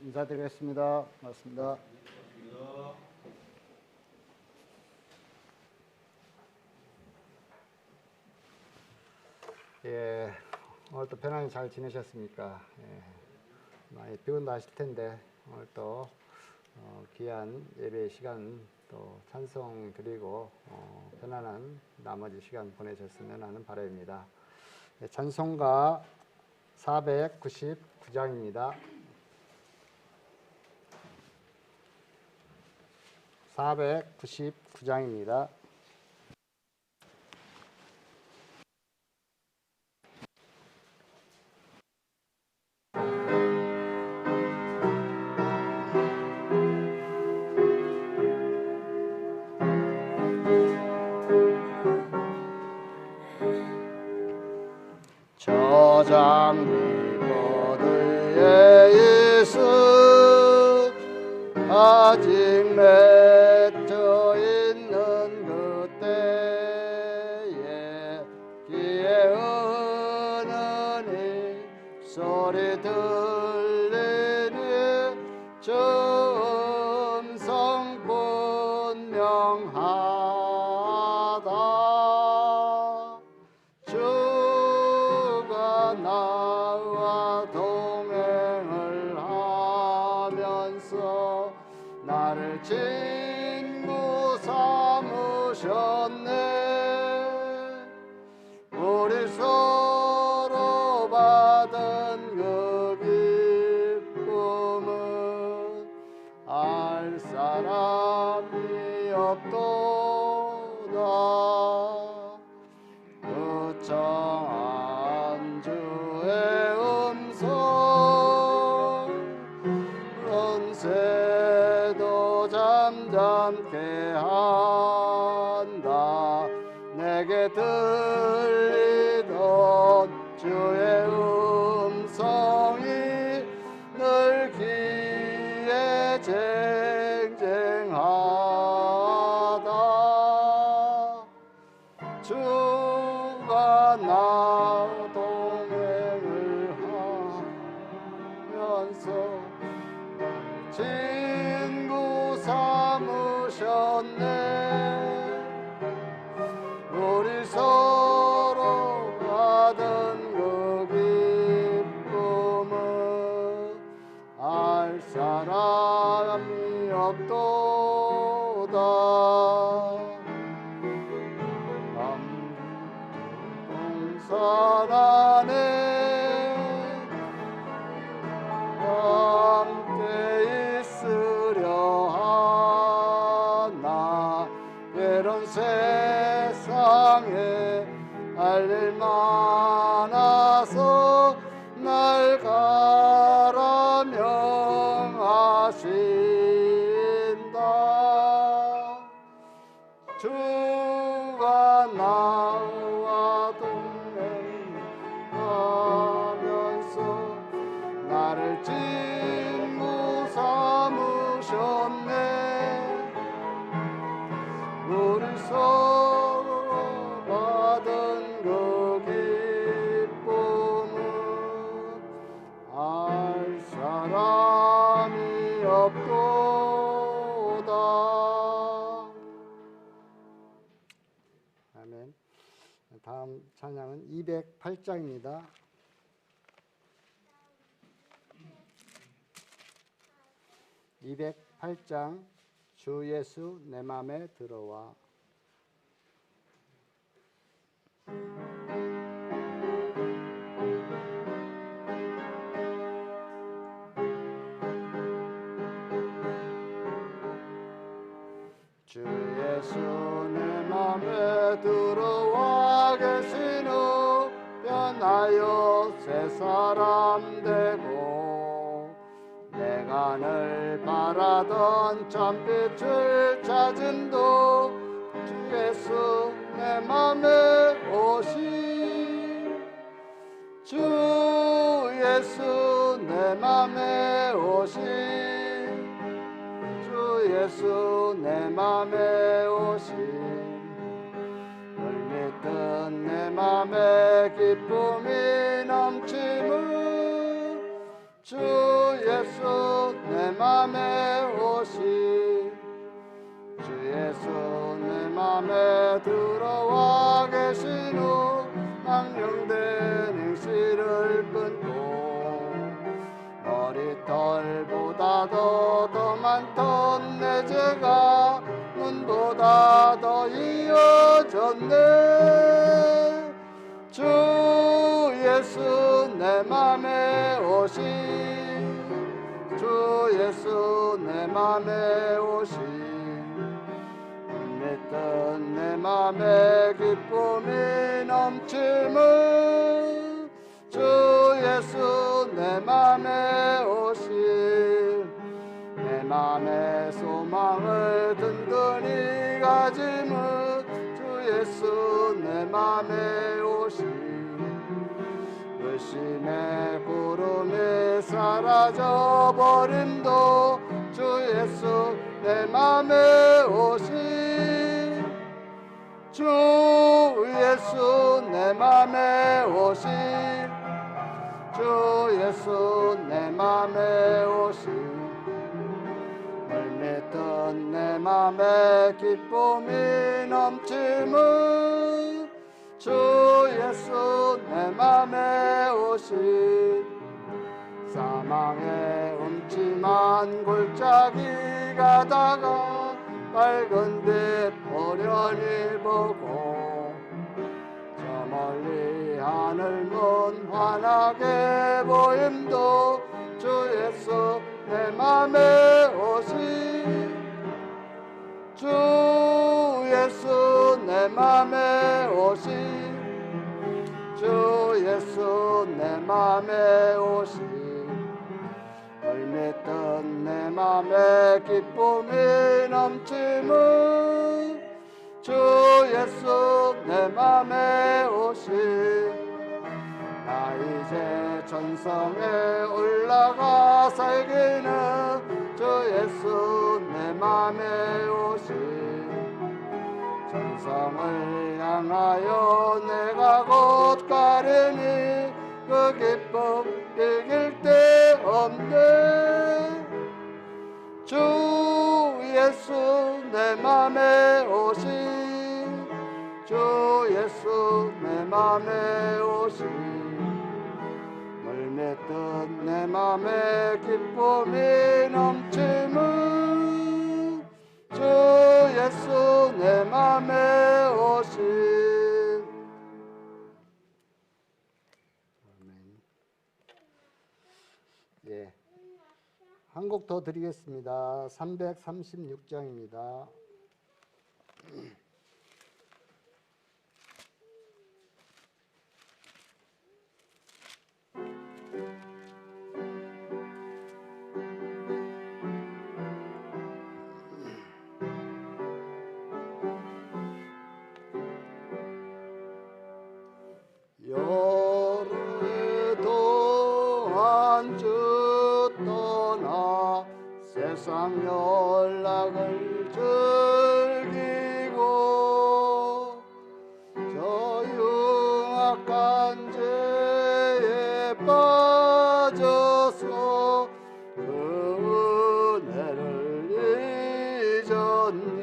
인사드리겠습니다. 반갑습니다. 예, 오늘도 편안히 잘 지내셨습니까? 예, 많이 피곤도 하실 텐데 오늘 또 귀한 예배 시간 또 찬송 드리고 편안한 나머지 시간 보내셨으면 하는 바람입니다. 예, 찬송가 499장입니다. 499장입니다. 저장리 거두에 예수 아직 맺혀 있는 그때에 귀에 은은히 소리 들리니 저 음성 분명하다. 주가 나와 동행을 하면서 나를 친구 삼으셨네. 우리 서로 받은 그 기쁨은 알 사람이 없도다. 의청한 주의 음성 은새도 잠잠케 한다. 내게 들리던 주의 음성이 늘 귀에 쟁쟁하다. 주가 나 동행을 하면서 친구 삼으셨네. 우리 서로 받은 그 기쁨은 알 사람이 없도다. 동산 안에 함께 있으려 하나. 외로운 세상에 할 일 많아서 날 가라 명하신다. 주가 나와 동행하면서 나를 친구 삼으셨네. 우리 서로 받은 그 기쁨은 알 사람이 없도다. 아멘. 다음 찬양은 208장입니다. 208장 주 예수 내 맘에 들어와. 주 예수 내 맘에 들어와 계신 후 변하여 새 사람 되고 내가 늘 바라던 참빛을 찾은도 주 예수 내 맘에 오시. 주 예수 내 맘에 오시. 주 예수 내 맘에 오시. 늘 믿던 내 맘에 기쁨이 넘치는 주 주 예수 내 맘에 오시 주 예수 내 맘에 들어와 계신 후 망령된 행실을 끊고 머리털보다도 더 많던 내 죄가 눈보다 더 이어졌네 주 예수 내 맘에 오시 주 예수 내 맘에 오시 맺던 내 맘에 기쁨이 넘치는 주 예수 내 맘에 오시 내 맘에 소망을 든든히 가짐은 주 예수 내 맘에 오시 의심의 구름이 사라져 버림도 주 예수 내 맘에 오시 주 예수 내 맘에 오시 주 예수 내 맘에 오시 멀미던 내 맘에 기쁨이 넘치는 주 예수 내 맘에 오시 사망의 음침한 골짜기 가다가 밝은 빛 호련히 보고 저 멀리 하늘 문 환하게 보임도 주 예수 내 맘에 오시 주 예수 내 맘에 오시 주 예수 내 맘에 오시 멀미던 내 맘에 기쁨이 넘치는 주 예수 내 맘에 오시 나 이제 천성에 올라가 살기는 주 예수 내 맘에 오시 천성을 향하여 내가 곧 가려니 그 기쁨 이길 데 없네 주 예수 내 맘에 오시 주 예수 내 맘에 오시 멀미던 내 맘에 기쁨이 넘치는 주 예수 내 맘에 오시 예, 한 곡 더 드리겠습니다. 336장입니다. 여러 동안 주 떠나 세상 연락을 즐기고 저 흉악한 죄에 빠져서 그 은혜를 잊었네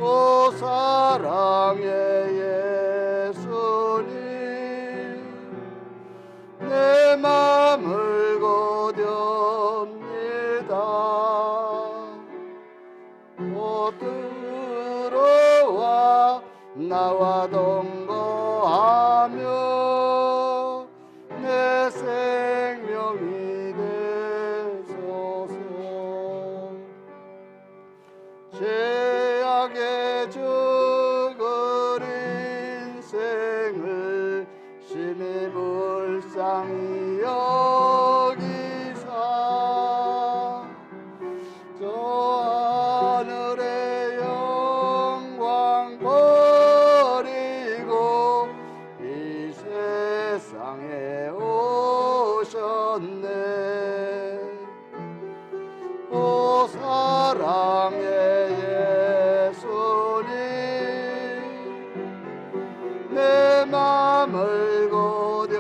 오 사랑의 예수님 내 맘을 고뎨니다 오 들어와 나와 동거하며 내 생명이 되소서 죄악의 죽을 인생을 심히 불쌍히 여기사 저 하늘의 영광 버리고 이 세상에 오셨네 오 사랑의 예수님 내 맘을 고뎨니다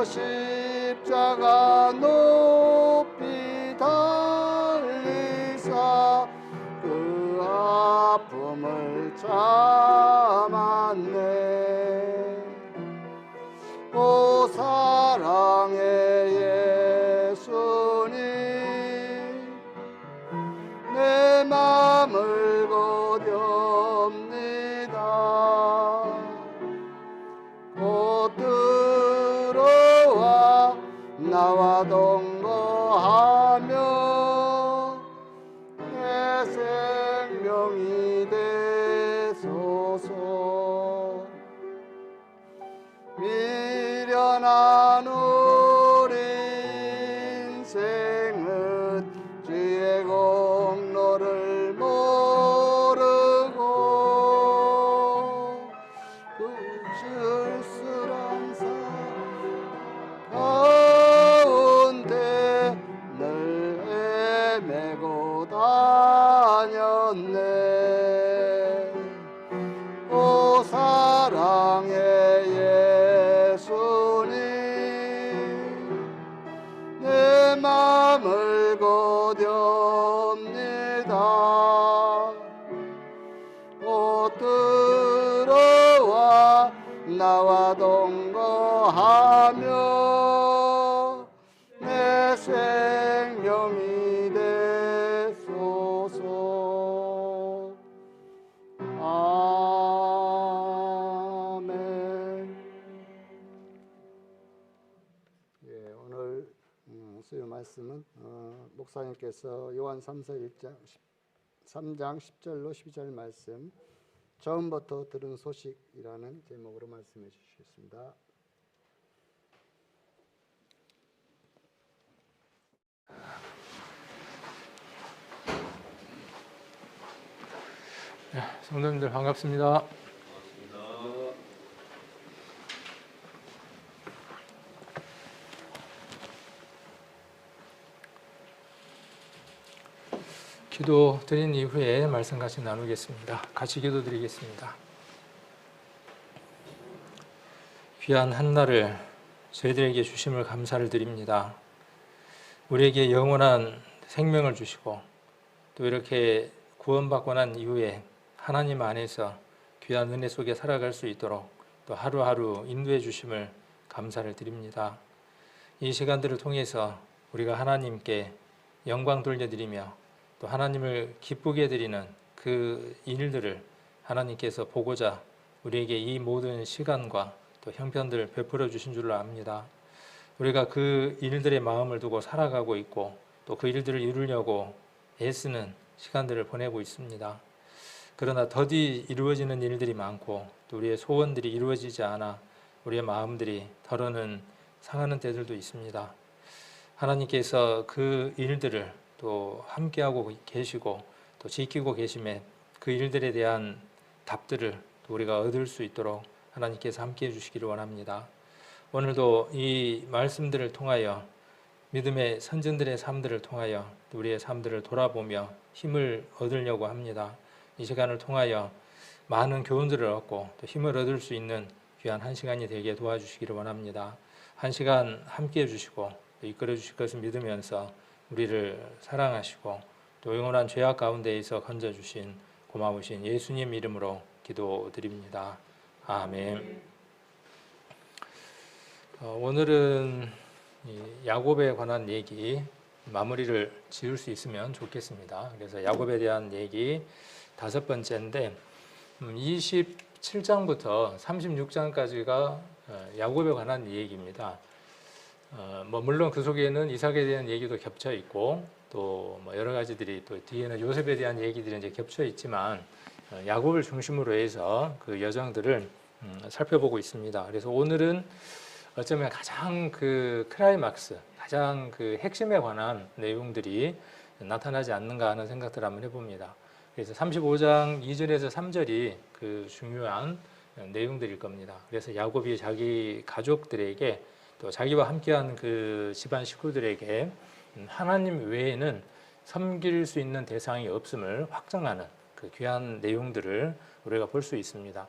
십자가 높이 달리사 그 아픔을 참았네. 오 사랑의 예수님, 내 맘을 고뎨옵니다. 곧 들어와 나와 동거하며 내 생명이 되소서. 미련한 우리 인생은 주의 공로를 모르고 그 쓸쓸한 삶 가운데 늘 헤매고 다녔네. 오 사랑의 예수님, 내 맘을 고뎨옵니다. 곧 들어와 나와 동거하며 내 생명이 되소서. 아멘. 예, 오늘 수요 말씀은 목사님께서 요한 3장 10절로 12절 말씀, 처음부터 들은 소식이라는 제목으로 말씀해 주시겠습니다. 네, 성도님들 반갑습니다. 기도 드린 이후에 말씀 같이 나누겠습니다. 같이 기도 드리겠습니다. 귀한 한날을 저희들에게 주심을 감사를 드립니다. 우리에게 영원한 생명을 주시고 또 이렇게 구원받고 난 이후에 하나님 안에서 귀한 은혜 속에 살아갈 수 있도록 또 하루하루 인도해 주심을 감사를 드립니다. 이 시간들을 통해서 우리가 하나님께 영광 돌려드리며 또 하나님을 기쁘게 드리는 그 일들을 하나님께서 보고자 우리에게 이 모든 시간과 또 형편들을 베풀어 주신 줄로 압니다. 우리가 그 일들의 마음을 두고 살아가고 있고 또 그 일들을 이루려고 애쓰는 시간들을 보내고 있습니다. 그러나 더디 이루어지는 일들이 많고 또 우리의 소원들이 이루어지지 않아 우리의 마음들이 덜어는 상하는 때들도 있습니다. 하나님께서 그 일들을 또 함께하고 계시고 또 지키고 계심에 그 일들에 대한 답들을 또 우리가 얻을 수 있도록 하나님께서 함께해 주시기를 원합니다. 오늘도 이 말씀들을 통하여 믿음의 선진들의 삶들을 통하여 또 우리의 삶들을 돌아보며 힘을 얻으려고 합니다. 이 시간을 통하여 많은 교훈들을 얻고 또 힘을 얻을 수 있는 귀한 한 시간이 되게 도와주시기를 원합니다. 한 시간 함께해 주시고 이끌어 주실 것을 믿으면서 우리를 사랑하시고 또 영원한 죄악 가운데에서 건져주신 고마우신 예수님 이름으로 기도드립니다. 아멘. 오늘은 야곱에 관한 얘기 마무리를 지을 수 있으면 좋겠습니다. 그래서 야곱에 대한 얘기 5번째인데 27장부터 36장까지가 야곱에 관한 얘기입니다. 물론 그 속에는 이삭에 대한 얘기도 겹쳐 있고 또 여러 가지들이 또 뒤에는 요셉에 대한 얘기들이 이제 겹쳐 있지만 야곱을 중심으로 해서 그 여정들을 살펴보고 있습니다. 그래서 오늘은 어쩌면 가장 그 클라이막스, 가장 그 핵심에 관한 내용들이 나타나지 않는가 하는 생각들을 한번 해봅니다. 그래서 35장 2절에서 3절이 그 중요한 내용들일 겁니다. 그래서 야곱이 자기 가족들에게 또 자기와 함께한 그 집안 식구들에게 하나님 외에는 섬길 수 있는 대상이 없음을 확정하는 그 귀한 내용들을 우리가 볼 수 있습니다.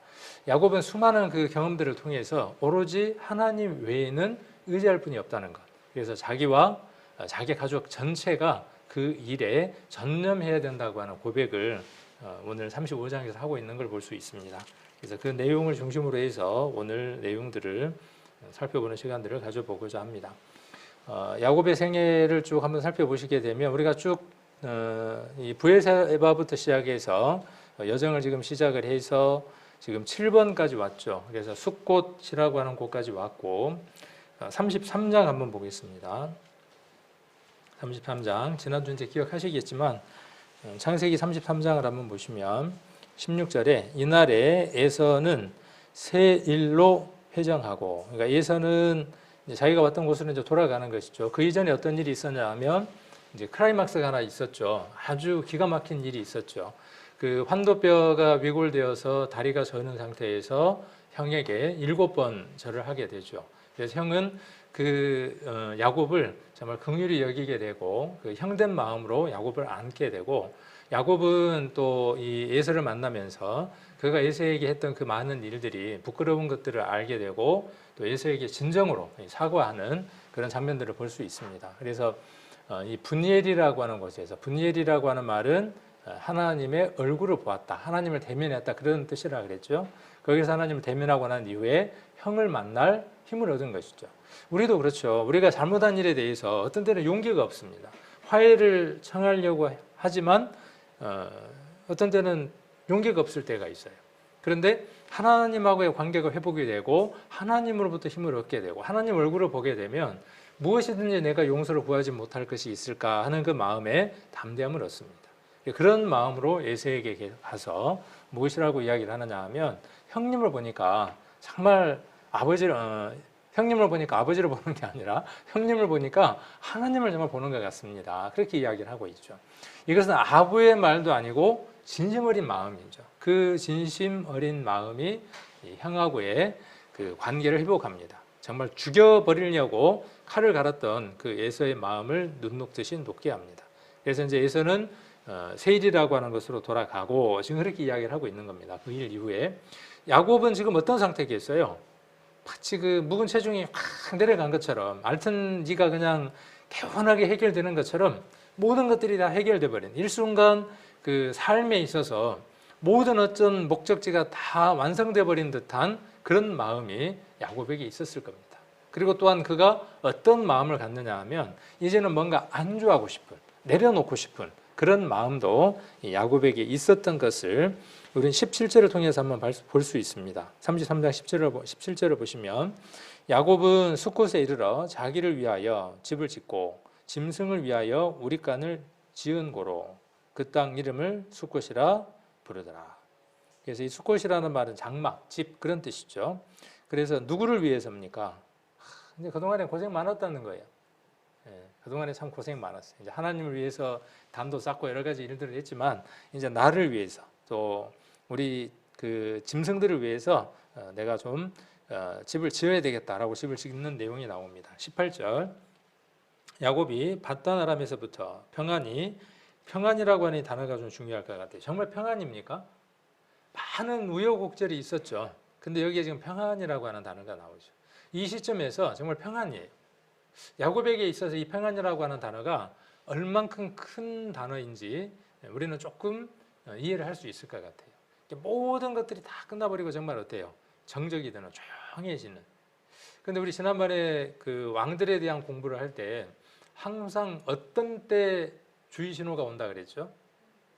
야곱은 수많은 그 경험들을 통해서 오로지 하나님 외에는 의지할 분이 없다는 것. 그래서 자기와 자기 가족 전체가 그 일에 전념해야 된다고 하는 고백을 오늘 35장에서 하고 있는 걸 볼 수 있습니다. 그래서 그 내용을 중심으로 해서 오늘 내용들을 살펴보는 시간들을 가져보고자 합니다. 야곱의 생애를 쭉 한번 살펴보시게 되면 우리가 쭉 이 브에세바부터 시작해서 여정을 지금 시작을 해서 지금 7번까지 왔죠. 그래서 숫곳이라고 하는 곳까지 왔고 33장 한번 보겠습니다. 33장 지난주 이제 기억하시겠지만 창세기 33장을 한번 보시면 16절에 이날에 에서는 새 일로 회정하고, 그러니까 에서는 이제 자기가 왔던 곳으로 이제 돌아가는 것이죠. 그 이전에 어떤 일이 있었냐 하면 이제 클라이막스가 하나 있었죠. 아주 기가 막힌 일이 있었죠. 그 환도뼈가 위골되어서 다리가 저는 상태에서 형에게 7번 절을 하게 되죠. 그래서 형은 그 야곱을 정말 긍휼히 여기게 되고 그 형된 마음으로 야곱을 안게 되고, 야곱은 또 이 에서를 만나면서 그가 에서에게 했던 그 많은 일들이 부끄러운 것들을 알게 되고 또 에서에게 진정으로 사과하는 그런 장면들을 볼 수 있습니다. 그래서 이 분이엘이라고 하는 곳에서, 분이엘이라고 하는 말은 하나님의 얼굴을 보았다, 하나님을 대면했다, 그런 뜻이라 그랬죠. 거기서 하나님을 대면하고 난 이후에 형을 만날 힘을 얻은 것이죠. 우리도 그렇죠. 우리가 잘못한 일에 대해서 어떤 때는 용기가 없습니다. 화해를 청하려고 하지만 어떤 때는 용기가 없을 때가 있어요. 그런데 하나님하고의 관계가 회복이 되고 하나님으로부터 힘을 얻게 되고 하나님 얼굴을 보게 되면 무엇이든지 내가 용서를 구하지 못할 것이 있을까 하는 그 마음에 담대함을 얻습니다. 그런 마음으로 에서에게 가서 무엇이라고 이야기를 하느냐 하면 형님을 보니까 정말 형님을 보니까 아버지를 보는 게 아니라 형님을 보니까 하나님을 정말 보는 것 같습니다. 그렇게 이야기를 하고 있죠. 이것은 아부의 말도 아니고 진심 어린 마음이죠. 그 진심 어린 마음이 형하고의 그 관계를 회복합니다. 정말 죽여버리려고 칼을 갈았던 그 에서의 마음을 눈 녹듯이 녹게 합니다. 그래서 이제 에서는 세일이라고 하는 것으로 돌아가고 지금 그렇게 이야기를 하고 있는 겁니다. 그 일 이후에 야곱은 지금 어떤 상태겠어요? 마치 그 묵은 체중이 확 내려간 것처럼, 앓던 이가 그냥 개운하게 해결되는 것처럼 모든 것들이 다 해결돼 버린, 일순간 그 삶에 있어서 모든 어떤 목적지가 다 완성돼 버린 듯한 그런 마음이 야곱에게 있었을 겁니다. 그리고 또한 그가 어떤 마음을 갖느냐 하면 이제는 뭔가 안주하고 싶은, 내려놓고 싶은 그런 마음도 야곱에게 있었던 것을 우리는 17절을 통해서 한번 볼 수 있습니다. 33장 17절을 보시면 야곱은 숫곳에 이르러 자기를 위하여 집을 짓고 짐승을 위하여 우릿간을 지은 고로 그 땅 이름을 숫곳이라 부르더라. 그래서 이 숫곳이라는 말은 장막, 집, 그런 뜻이죠. 그래서 누구를 위해서입니까? 이제 그동안에 고생 많았다는 거예요. 그동안에 참 고생 많았어요. 이제 하나님을 위해서 담도 쌓고 여러 가지 일들을 했지만 이제 나를 위해서, 또 우리 그 짐승들을 위해서 내가 좀 집을 지어야 되겠다라고 집을 짓는 내용이 나옵니다. 18절 야곱이 밧단 아람에서부터 평안이라고 하는 단어가 좀 중요할 것 같아요. 정말 평안입니까? 많은 우여곡절이 있었죠. 근데 여기에 지금 평안이라고 하는 단어가 나오죠. 이 시점에서 정말 평안이에요. 야곱에게 있어서 이 평안이라고 하는 단어가 얼만큼 큰 단어인지 우리는 조금 이해를 할 수 있을 것 같아요. 모든 것들이 다 끝나버리고 정말 어때요? 정적이 되는, 조용해지는. 근데 우리 지난번에 그 왕들에 대한 공부를 할 때 항상 어떤 때 주의 신호가 온다 그랬죠?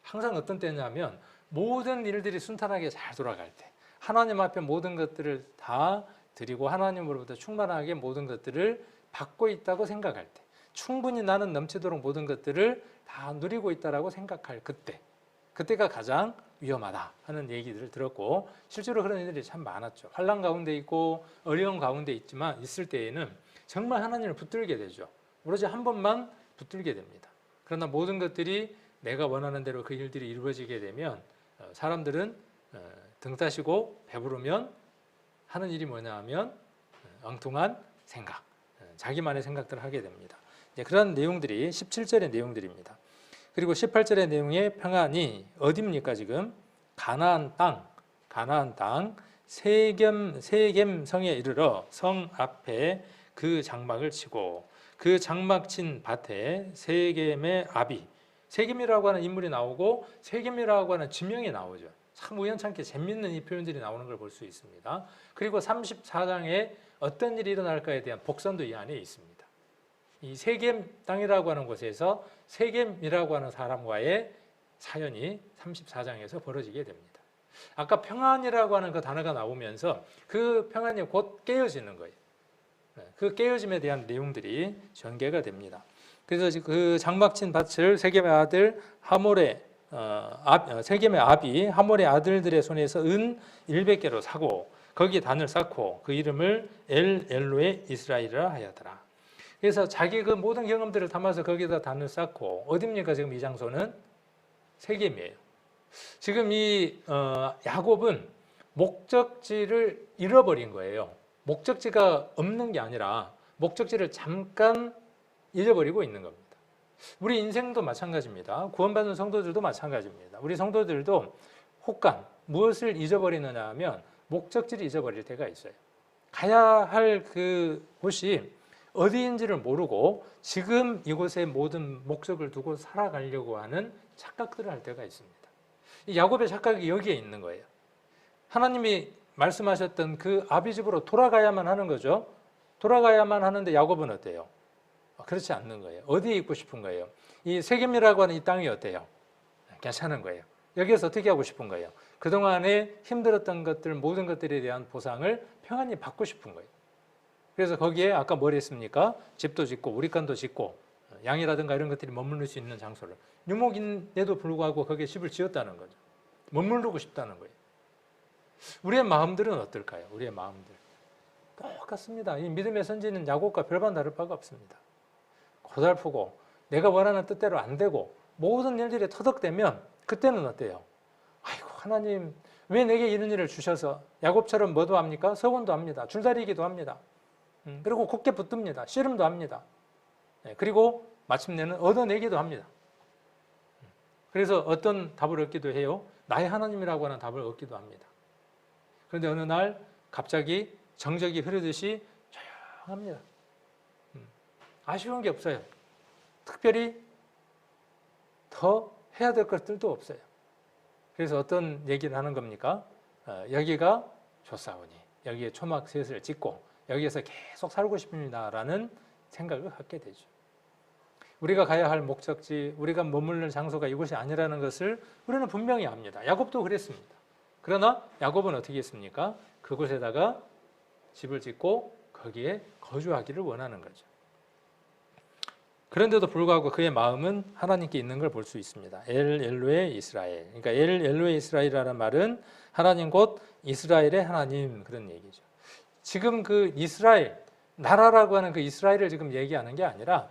항상 어떤 때냐면 모든 일들이 순탄하게 잘 돌아갈 때, 하나님 앞에 모든 것들을 다 드리고 하나님으로부터 충만하게 모든 것들을 받고 있다고 생각할 때, 충분히 나는 넘치도록 모든 것들을 다 누리고 있다라고 생각할 그때가 가장 위험하다 하는 얘기들을 들었고, 실제로 그런 일들이 참 많았죠. 환난 가운데 있고 어려운 가운데 있을 때에는 정말 하나님을 붙들게 되죠. 오로지 한 번만 붙들게 됩니다. 그러나 모든 것들이 내가 원하는 대로 그 일들이 이루어지게 되면 사람들은 등 따시고 배부르면 하는 일이 뭐냐 하면 엉뚱한 생각, 자기만의 생각들을 하게 됩니다. 그런 내용들이 17절의 내용들입니다. 그리고 18절의 내용의 평안이 어디입니까? 지금 가나안 땅 세겜 성에 이르러 성 앞에 그 장막을 치고 그 장막 친 밭에 세겜의 아비, 세겜이라고 하는 인물이 나오고 세겜이라고 하는 지명이 나오죠. 참 우연찮게 재밌는 이 표현들이 나오는 걸 볼 수 있습니다. 그리고 34장에 어떤 일이 일어날까에 대한 복선도 이 안에 있습니다. 이 세겜 땅이라고 하는 곳에서 세겜이라고 하는 사람과의 사연이 34장에서 벌어지게 됩니다. 아까 평안이라고 하는 그 단어가 나오면서 그 평안이 곧 깨어지는 거예요. 그 깨어짐에 대한 내용들이 전개가 됩니다. 그래서 그 장막친 밭을 세겜의 아들 세겜의 아비 하몰의 아들들의 손에서 은 100개로 사고 거기에 단을 쌓고 그 이름을 엘로의 이스라엘이라 하였더라. 그래서 자기 그 모든 경험들을 담아서 거기다 단을 쌓고 어디입니까? 지금 이 장소는 세겜이에요. 지금 이 야곱은 목적지를 잃어버린 거예요. 목적지가 없는 게 아니라 목적지를 잠깐 잊어버리고 있는 겁니다. 우리 인생도 마찬가지입니다. 구원받은 성도들도 마찬가지입니다. 우리 성도들도 혹간 무엇을 잊어버리느냐 하면 목적지를 잊어버릴 때가 있어요. 가야 할 그 곳이 어디인지를 모르고 지금 이곳에 모든 목적을 두고 살아가려고 하는 착각들을 할 때가 있습니다. 이 야곱의 착각이 여기에 있는 거예요. 하나님이 말씀하셨던 그 아비 집으로 돌아가야만 하는 거죠. 돌아가야만 하는데 야곱은 어때요? 그렇지 않는 거예요. 어디에 있고 싶은 거예요? 이 세겜이라고 하는 이 땅이 어때요? 괜찮은 거예요. 여기에서 어떻게 하고 싶은 거예요? 그동안에 힘들었던 것들 모든 것들에 대한 보상을 평안히 받고 싶은 거예요. 그래서 거기에 아까 뭘 했습니까? 집도 짓고 우리간도 짓고 양이라든가 이런 것들이 머무를 수 있는 장소를 유목인데도 불구하고 거기에 집을 지었다는 거죠. 머무르고 싶다는 거예요. 우리의 마음들은 어떨까요? 우리의 마음들 똑같습니다. 이 믿음의 선지는 야곱과 별반 다를 바가 없습니다. 고달프고 내가 원하는 뜻대로 안 되고 모든 일들이 터득되면 그때는 어때요? 아이고 하나님 왜 내게 이런 일을 주셔서 야곱처럼 뭐도 합니까? 서원도 합니다. 줄다리기도 합니다. 그리고 굳게 붙듭니다. 씨름도 합니다. 그리고 마침내는 얻어내기도 합니다. 그래서 어떤 답을 얻기도 해요. 나의 하나님이라고 하는 답을 얻기도 합니다. 그런데 어느 날 갑자기 정적이 흐르듯이 조용합니다. 아쉬운 게 없어요. 특별히 더 해야 될 것들도 없어요. 그래서 어떤 얘기를 하는 겁니까? 여기가 좋사오니 여기에 초막셋을 짓고 여기에서 계속 살고 싶습니다라는 생각을 갖게 되죠. 우리가 가야 할 목적지, 우리가 머무르는 장소가 이곳이 아니라는 것을 우리는 분명히 압니다. 야곱도 그랬습니다. 그러나 야곱은 어떻게 했습니까? 그곳에다가 집을 짓고 거기에 거주하기를 원하는 거죠. 그런데도 불구하고 그의 마음은 하나님께 있는 걸 볼 수 있습니다. 엘로의 이스라엘. 그러니까 엘로의 이스라엘이라는 말은 하나님 곧 이스라엘의 하나님 그런 얘기죠. 지금 그 이스라엘, 나라라고 하는 그 이스라엘을 지금 얘기하는 게 아니라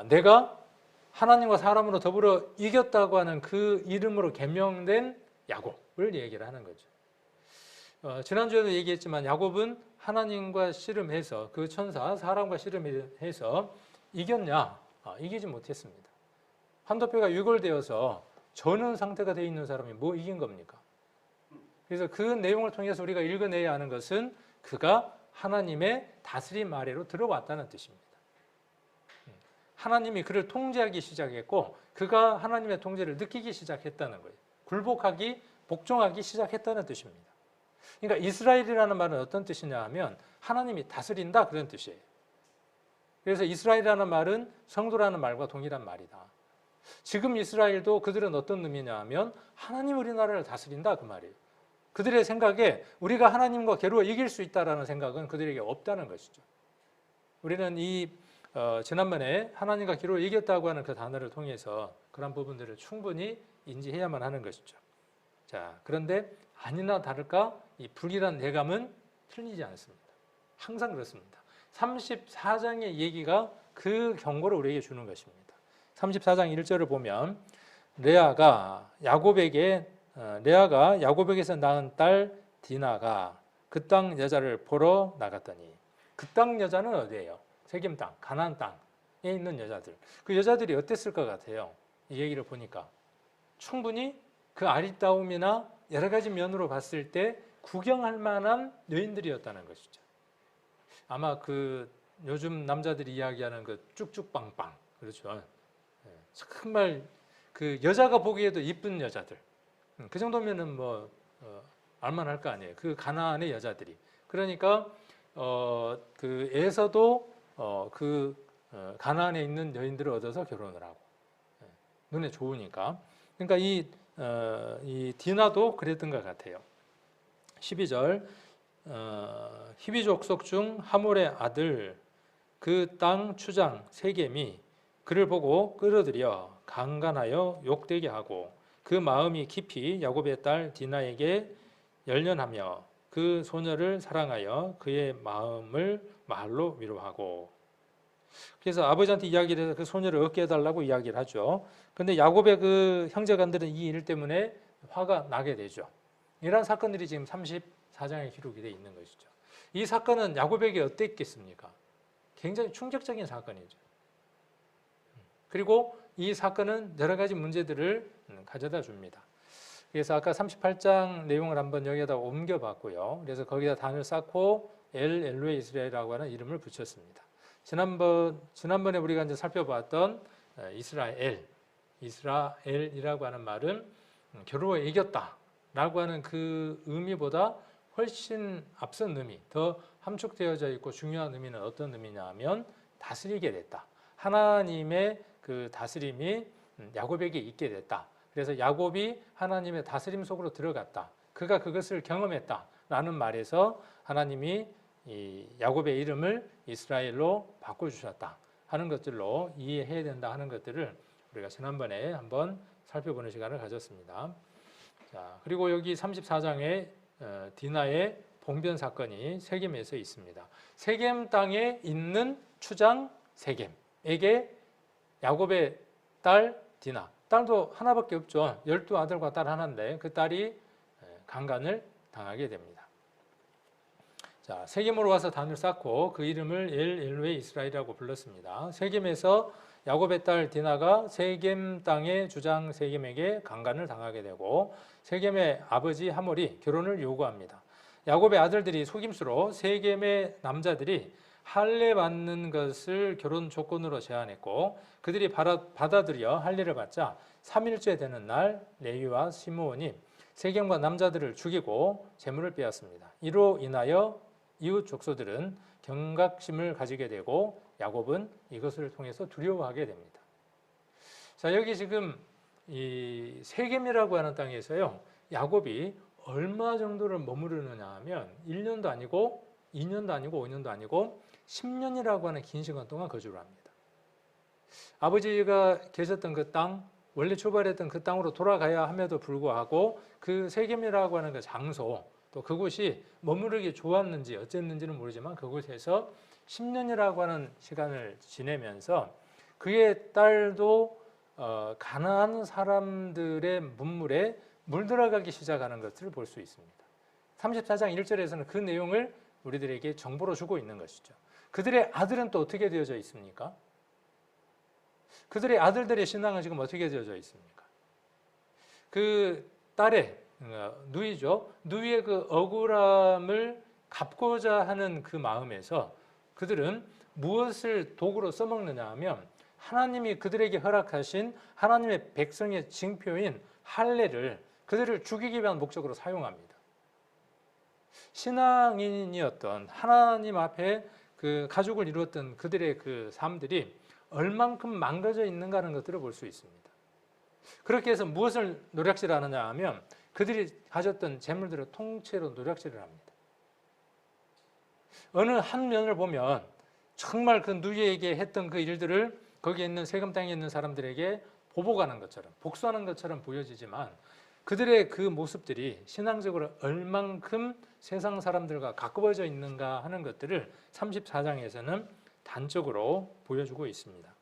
내가 하나님과 사람으로 더불어 이겼다고 하는 그 이름으로 개명된 야곱을 얘기를 하는 거죠. 지난주에도 얘기했지만 야곱은 하나님과 씨름해서 그 천사 사람과 씨름해서 이겼냐? 이기지 못했습니다. 한도표가 유골되어서 저는 상태가 되어 있는 사람이 뭐 이긴 겁니까? 그래서 그 내용을 통해서 우리가 읽어내야 하는 것은 그가 하나님의 다스림 아래로 들어왔다는 뜻입니다. 하나님이 그를 통제하기 시작했고 그가 하나님의 통제를 느끼기 시작했다는 거예요. 굴복하기, 복종하기 시작했다는 뜻입니다. 그러니까 이스라엘이라는 말은 어떤 뜻이냐 하면 하나님이 다스린다 그런 뜻이에요. 그래서 이스라엘이라는 말은 성도라는 말과 동일한 말이다. 지금 이스라엘도 그들은 어떤 의미냐 하면 하나님 우리나라를 다스린다 그 말이에요. 그들의 생각에 우리가 하나님과 겨루어 이길 수 있다는 생각은 그들에게 없다는 것이죠. 우리는 지난번에 하나님과 겨루어 이겼다고 하는 그 단어를 통해서 그런 부분들을 충분히 인지해야만 하는 것이죠. 자, 그런데 아니나 다를까 이 불길한 예감은 틀리지 않습니다. 항상 그렇습니다. 34장의 얘기가 그 경고를 우리에게 주는 것입니다. 34장 1절을 보면 레아가 야곱에게서 낳은 딸 디나가 그 땅 여자를 보러 나갔더니 그 땅 여자는 어디예요? 세겜 땅, 가나안 땅에 있는 여자들. 그 여자들이 어땠을 것 같아요? 이 얘기를 보니까 충분히 그 아리따움이나 여러 가지 면으로 봤을 때 구경할 만한 여인들이었다는 것이죠. 아마 그 요즘 남자들이 이야기하는 그 쭉쭉빵빵, 그렇죠. 정말 그 여자가 보기에도 이쁜 여자들, 그 정도면은 뭐 알만할 거 아니에요. 그 가나안의 여자들이. 그러니까 그 에서도 가나안에 있는 여인들을 얻어서 결혼을 하고, 눈에 좋으니까. 그러니까 이 디나도 그랬던 것 같아요. 12절 히비 족속 중 하몰의 아들 그 땅 추장 세겜이 그를 보고 끌어들여 강간하여 욕되게 하고 그 마음이 깊이 야곱의 딸 디나에게 열련하며 그 소녀를 사랑하여 그의 마음을 말로 위로하고. 그래서 아버지한테 이야기를 해서 그 소녀를 얻게 해달라고 이야기를 하죠. 그런데 야곱의 그 형제간들은 이 일 때문에 화가 나게 되죠. 이런 사건들이 지금 34장에 기록이 되어 있는 것이죠. 이 사건은 야곱에게 어땠겠습니까? 굉장히 충격적인 사건이죠. 그리고 이 사건은 여러 가지 문제들을 가져다 줍니다. 그래서 아까 38장 내용을 한번 여기다 옮겨봤고요. 그래서 거기다 단을 쌓고 엘로에 이스라엘이라고 하는 이름을 붙였습니다. 지난번에 우리가 이제 살펴봤던 이스라엘이라고 하는 말은 겨루어 이겼다라고 하는 그 의미보다 훨씬 앞선 의미, 더 함축되어져 있고 중요한 의미는 어떤 의미냐 하면 다스리게 됐다. 하나님의 그 다스림이 야곱에게 있게 됐다. 그래서 야곱이 하나님의 다스림 속으로 들어갔다. 그가 그것을 경험했다라는 말에서 하나님이 이 야곱의 이름을 이스라엘로 바꿔주셨다 하는 것들로 이해해야 된다 하는 것들을 우리가 지난번에 한번 살펴보는 시간을 가졌습니다. 자, 그리고 여기 34장에 디나의 봉변 사건이 세겜에서 있습니다. 세겜 땅에 있는 추장 세겜에게 야곱의 딸 디나, 딸도 하나밖에 없죠. 12아들과 딸 하나인데 그 딸이 강간을 당하게 됩니다. 자, 세겜으로 와서 단을 쌓고 그 이름을 엘로에 이스라엘이라고 불렀습니다. 세겜에서 야곱의 딸 디나가 세겜 땅의 주장 세겜에게 강간을 당하게 되고 세겜의 아버지 하몰이 결혼을 요구합니다. 야곱의 아들들이 속임수로 세겜의 남자들이 할례 받는 것을 결혼 조건으로 제안했고 그들이 받아들여 할례를 받자 3일째 되는 날 레위와 시므온이 세겜과 남자들을 죽이고 재물을 빼앗습니다. 이로 인하여 이웃 족속들은 경각심을 가지게 되고 야곱은 이것을 통해서 두려워하게 됩니다. 자, 여기 지금 이 세겜이라고 하는 땅에서요, 야곱이 얼마 정도를 머무르느냐 하면 1년도 아니고 2년도 아니고 5년도 아니고 10년이라고 하는 긴 시간 동안 거주를 합니다. 아버지가 계셨던 그 땅, 원래 출발했던 그 땅으로 돌아가야 함에도 불구하고 그 세겜이라고 하는 그 장소, 또 그곳이 머무르기 좋았는지 어쨌는지는 모르지만 그곳에서 10년이라고 하는 시간을 지내면서 그의 딸도 가나안 사람들의 문물에 물들어가기 시작하는 것을 볼 수 있습니다. 34장 1절에서는 그 내용을 우리들에게 정보로 주고 있는 것이죠. 그들의 아들은 또 어떻게 되어져 있습니까? 그들의 아들들의 신앙은 지금 어떻게 되어져 있습니까? 그 딸의 누이죠. 누이의 그 억울함을 갚고자 하는 그 마음에서 그들은 무엇을 도구로 써먹느냐 하면 하나님이 그들에게 허락하신 하나님의 백성의 징표인 할례를 그들을 죽이기 위한 목적으로 사용합니다. 신앙인이었던 하나님 앞에 그 가족을 이루었던 그들의 그 삶들이 얼만큼 망가져 있는가 하는 것들을 볼 수 있습니다. 그렇게 해서 무엇을 노략질하느냐 하면 그들이 가졌던 재물들을 통째로 노략질을 합니다. 어느 한 면을 보면 정말 그 누이에게 했던 그 일들을 거기에 있는 세금 땅에 있는 사람들에게 보복하는 것처럼 복수하는 것처럼 보여지지만 그들의 그 모습들이 신앙적으로 얼만큼 세상 사람들과 가까워져 있는가 하는 것들을 34장에서는 단적으로 보여주고 있습니다.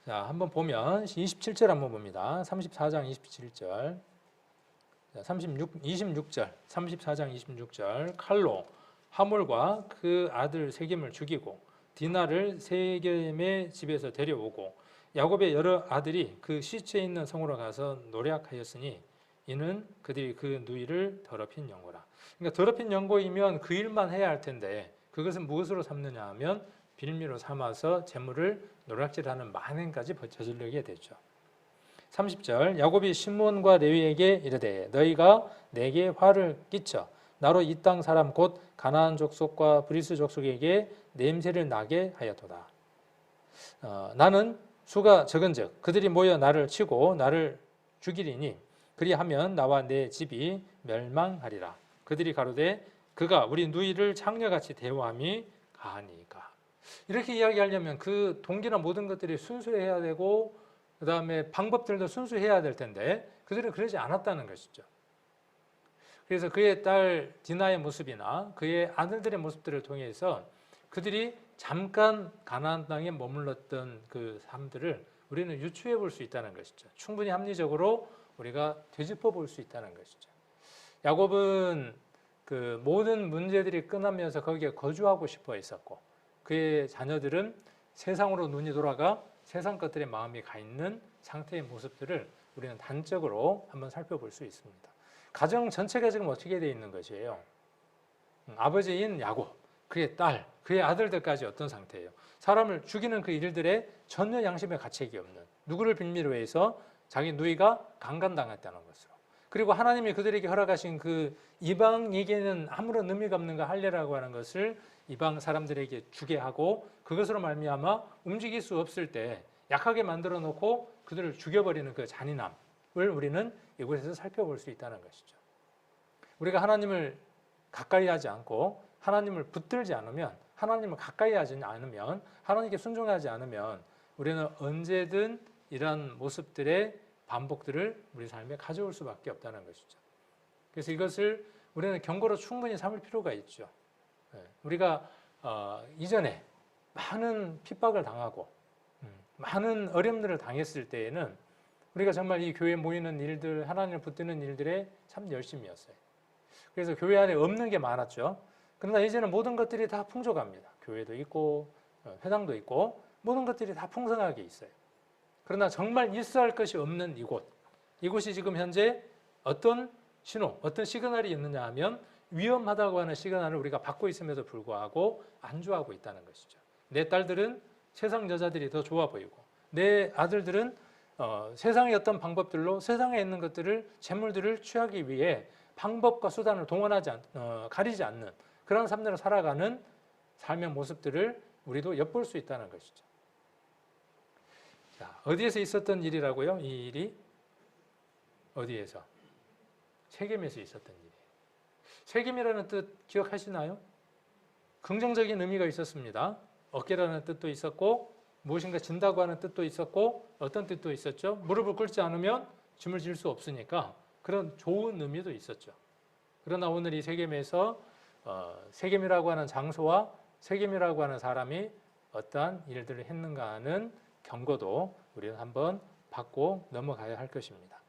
자, 한번 보면 27절 한번 봅니다. 34장 27절. 26절. 34장 26절. 칼로 하몰과 그 아들 세겜을 죽이고 디나를 세겜의 집에서 데려오고 야곱의 여러 아들이 그 시체에 있는 성으로 가서 노력하였으니 이는 그들이 그 누이를 더럽힌 영고라. 그러니까 더럽힌 영고이면 그 일만 해야 할 텐데 그것은 무엇으로 삼느냐 하면 빌미로 삼아서 재물을 노략질하는 만행까지 저지르게 되죠. 30절 야곱이 시몬과 레위에게 이르되 너희가 내게 화를 끼쳐 나로 이 땅 사람 곧 가나안 족속과 브리스 족속에게 냄새를 나게 하였도다. 나는 수가 적은즉 그들이 모여 나를 치고 나를 죽이리니 그리하면 나와 내 집이 멸망하리라. 그들이 가로되 그가 우리 누이를 창녀같이 대우함이 가하니까. 이렇게 이야기하려면 그 동기나 모든 것들이 순수해야 되고 그 다음에 방법들도 순수해야 될 텐데 그들은 그러지 않았다는 것이죠. 그래서 그의 딸 디나의 모습이나 그의 아들들의 모습들을 통해서 그들이 잠깐 가나안 땅에 머물렀던 그 삶들을 우리는 유추해 볼 수 있다는 것이죠. 충분히 합리적으로 우리가 되짚어 볼 수 있다는 것이죠. 야곱은 그 모든 문제들이 끝나면서 거기에 거주하고 싶어 했었고 그의 자녀들은 세상으로 눈이 돌아가 세상 것들에 마음이 가 있는 상태의 모습들을 우리는 단적으로 한번 살펴볼 수 있습니다. 가정 전체가 지금 어떻게 되어 있는 것이에요? 아버지인 야곱, 그의 딸, 그의 아들들까지 어떤 상태예요? 사람을 죽이는 그 일들에 전혀 양심의 가책이 없는 누구를 빌미로 해서 자기 누이가 강간당했다는 것으로 그리고 하나님이 그들에게 허락하신 그 이방에게는 아무런 의미가 없는 거 할례라고 하는 것을 이방 사람들에게 주게 하고 그것으로 말미암아 움직일 수 없을 때 약하게 만들어 놓고 그들을 죽여버리는 그 잔인함을 우리는 이곳에서 살펴볼 수 있다는 것이죠. 우리가 하나님을 가까이 하지 않고 하나님을 붙들지 않으면 하나님을 가까이 하지 않으면 하나님께 순종하지 않으면 우리는 언제든 이러한 모습들의 반복들을 우리 삶에 가져올 수밖에 없다는 것이죠. 그래서 이것을 우리는 경고로 충분히 삼을 필요가 있죠. 우리가 이전에 많은 핍박을 당하고 많은 어려움들을 당했을 때에는 우리가 정말 이 교회에 모이는 일들, 하나님을 붙드는 일들에 참 열심이었어요. 그래서 교회 안에 없는 게 많았죠. 그러나 이제는 모든 것들이 다 풍족합니다. 교회도 있고 회당도 있고 모든 것들이 다 풍성하게 있어요. 그러나 정말 있어야 할 것이 없는 이곳이 지금 현재 어떤 신호, 어떤 시그널이 있느냐 하면 위험하다고 하는 시그널을 우리가 받고 있음에도 불구하고 안주하고 있다는 것이죠. 내 딸들은 세상 여자들이 더 좋아 보이고 내 아들들은 세상의 어떤 방법들로 세상에 있는 것들을 재물들을 취하기 위해 방법과 수단을 가리지 않는 그런 삶들을 살아가는 삶의 모습들을 우리도 엿볼 수 있다는 것이죠. 자, 어디에서 있었던 일이라고요? 이 일이 어디에서? 세겜에서 있었던 일이에요. 세겜이라는 뜻 기억하시나요? 긍정적인 의미가 있었습니다. 어깨라는 뜻도 있었고 무엇인가 진다고 하는 뜻도 있었고 어떤 뜻도 있었죠? 무릎을 꿇지 않으면 짐을 질 수 없으니까 그런 좋은 의미도 있었죠. 그러나 오늘 이 세겜에서 세겜이라고 하는 장소와 세겜이라고 하는 사람이 어떠한 일들을 했는가 하는 경고도 우리는 한번 받고 넘어가야 할 것입니다.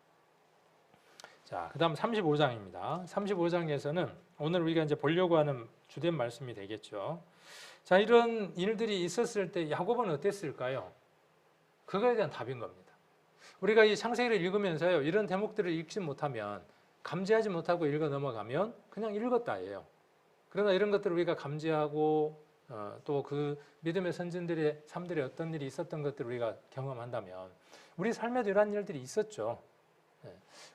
자, 그 다음 35장입니다. 35장에서는 오늘 우리가 이제 보려고 하는 주된 말씀이 되겠죠. 자, 이런 일들이 있었을 때 야곱은 어땠을까요? 그거에 대한 답인 겁니다. 우리가 이 창세기를 읽으면서요, 이런 대목들을 읽지 못하면, 감지하지 못하고 읽어 넘어가면 그냥 읽었다예요. 그러나 이런 것들을 우리가 감지하고 또 그 믿음의 선진들의 삶들에 어떤 일이 있었던 것들을 우리가 경험한다면 우리 삶에도 이러한 일들이 있었죠.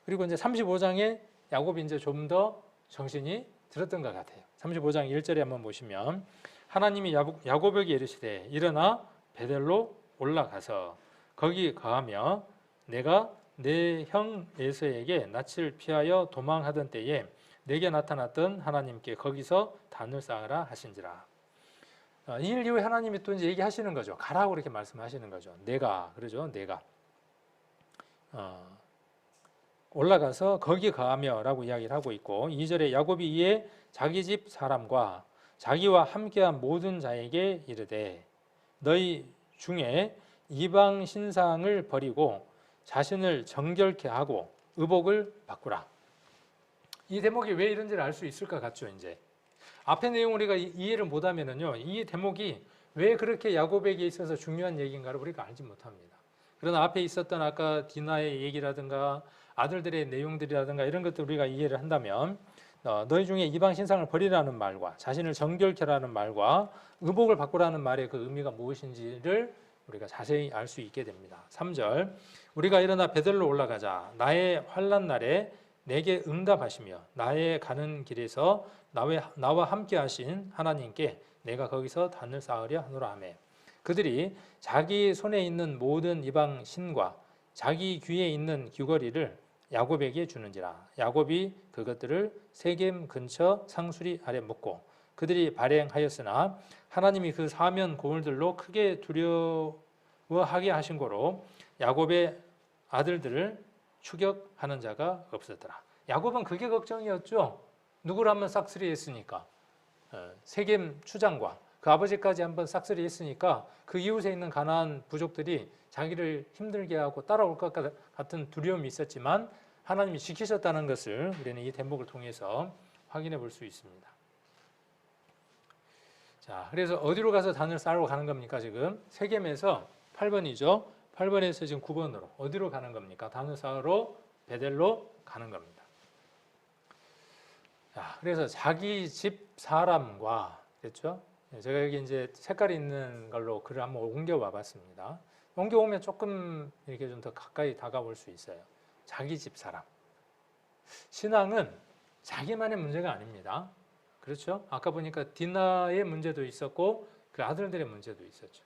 그리고 이제 35장에 야곱이 이제 좀 더 정신이 들었던 것 같아요. 35장 1절에 한번 보시면 하나님이 야곱에게 이르시되 일어나 베델로 올라가서 거기 거하며 내가 내 형 에서에게 낯을 피하여 도망하던 때에 내게 나타났던 하나님께 거기서 단을 쌓으라 하신지라. 이 일 이후에 하나님이 또 이제 얘기하시는 거죠. 가라고 이렇게 말씀하시는 거죠. 내가 올라가서 거기 거하며 라고 이야기를 하고 있고 2절에 야곱이 이에 자기 집 사람과 자기와 함께한 모든 자에게 이르되 너희 중에 이방 신상을 버리고 자신을 정결케 하고 의복을 바꾸라. 이 대목이 왜 이런지를 알 수 있을 것 같죠. 이제 앞의 내용 우리가 이해를 못하면은요, 이 대목이 왜 그렇게 야곱에게 있어서 중요한 얘기인가를 우리가 알지 못합니다. 그러나 앞에 있었던 아까 디나의 얘기라든가 아들들의 내용들이라든가 이런 것들 우리가 이해를 한다면 너희 중에 이방 신상을 버리라는 말과 자신을 정결케 하라는 말과 의복을 바꾸라는 말의 그 의미가 무엇인지를 우리가 자세히 알 수 있게 됩니다. 3절 우리가 일어나 베들로 올라가자. 나의 환난 날에 내게 응답하시며 나의 가는 길에서 나와 함께 하신 하나님께 내가 거기서 단을 쌓으려 하노라 하매 그들이 자기 손에 있는 모든 이방 신과 자기 귀에 있는 귀걸이를 야곱에게 주는지라. 야곱이 그것들을 세겜 근처 상수리 아래 묻고 그들이 발행하였으나 하나님이 그 사면 고물들로 크게 두려워하게 하신 거로 야곱의 아들들을 추격하는 자가 없었더라. 야곱은 그게 걱정이었죠. 누구를 한번 싹쓸이 했으니까 세겜 추장과 그 아버지까지 한번 싹쓸이 했으니까 그 이웃에 있는 가나안 부족들이 자기를 힘들게 하고 따라올 것 같은 두려움이 있었지만 하나님이 지키셨다는 것을 우리는 이 대목을 통해서 확인해 볼 수 있습니다. 자, 그래서 어디로 가서 단을 쌓으러 가는 겁니까? 지금 세겜에서 8번이죠. 8번에서 지금 9번으로 어디로 가는 겁니까? 단을 쌓으러 베델로 가는 겁니다. 자, 그래서 자기 집 사람과 됐죠? 제가 여기 이제 색깔이 있는 걸로 글을 한번 옮겨와 봤습니다. 옮겨오면 조금 이렇게 좀 더 가까이 다가올 수 있어요. 자기 집 사람. 신앙은 자기만의 문제가 아닙니다. 그렇죠? 아까 보니까 디나의 문제도 있었고 그 아들들의 문제도 있었죠.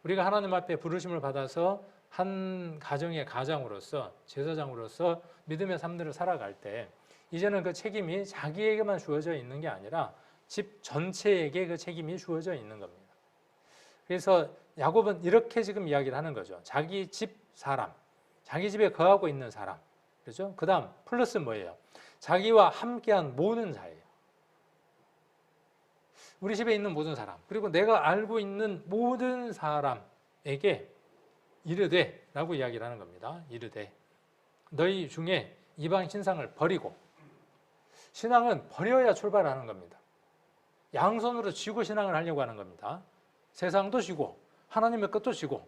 우리가 하나님 앞에 부르심을 받아서 한 가정의 가장으로서 제사장으로서 믿음의 삶들을 살아갈 때 이제는 그 책임이 자기에게만 주어져 있는 게 아니라 집 전체에게 그 책임이 주어져 있는 겁니다. 그래서 야곱은 이렇게 지금 이야기를 하는 거죠. 자기 집 사람, 자기 집에 거하고 있는 사람, 그렇죠? 그 다음 플러스 뭐예요? 자기와 함께한 모든 자예요. 우리 집에 있는 모든 사람, 그리고 내가 알고 있는 모든 사람에게 이르되 라고 이야기를 하는 겁니다. 이르되 너희 중에 이방 신상을 버리고 신앙은 버려야 출발하는 겁니다. 양손으로 쥐고 신앙을 하려고 하는 겁니다. 세상도 쥐고 하나님의 것도 쥐고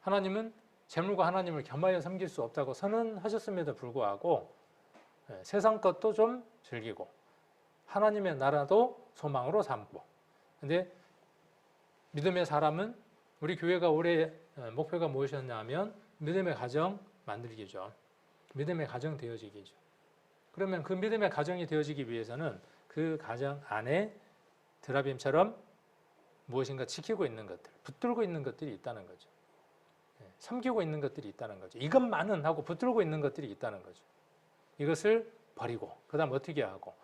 하나님은 재물과 하나님을 겸하여 섬길 수 없다고 선언하셨음에도 불구하고 세상 것도 좀 즐기고 하나님의 나라도 소망으로 삼고 근데 믿음의 사람은 우리 교회가 올해 목표가 무엇이었냐면 믿음의 가정 만들기죠. 믿음의 가정 되어지기죠. 그러면 그 믿음의 가정이 되어지기 위해서는 그 가정 안에 드라빔처럼 무엇인가 지키고 있는 것들, 붙들고 있는 것들이 있다는 거죠. 섬기고 있는 것들이 있다는 거죠. 이것만은 하고 붙들고 있는 것들이 있다는 거죠. 이것을 버리고 그 다음 어떻게 하고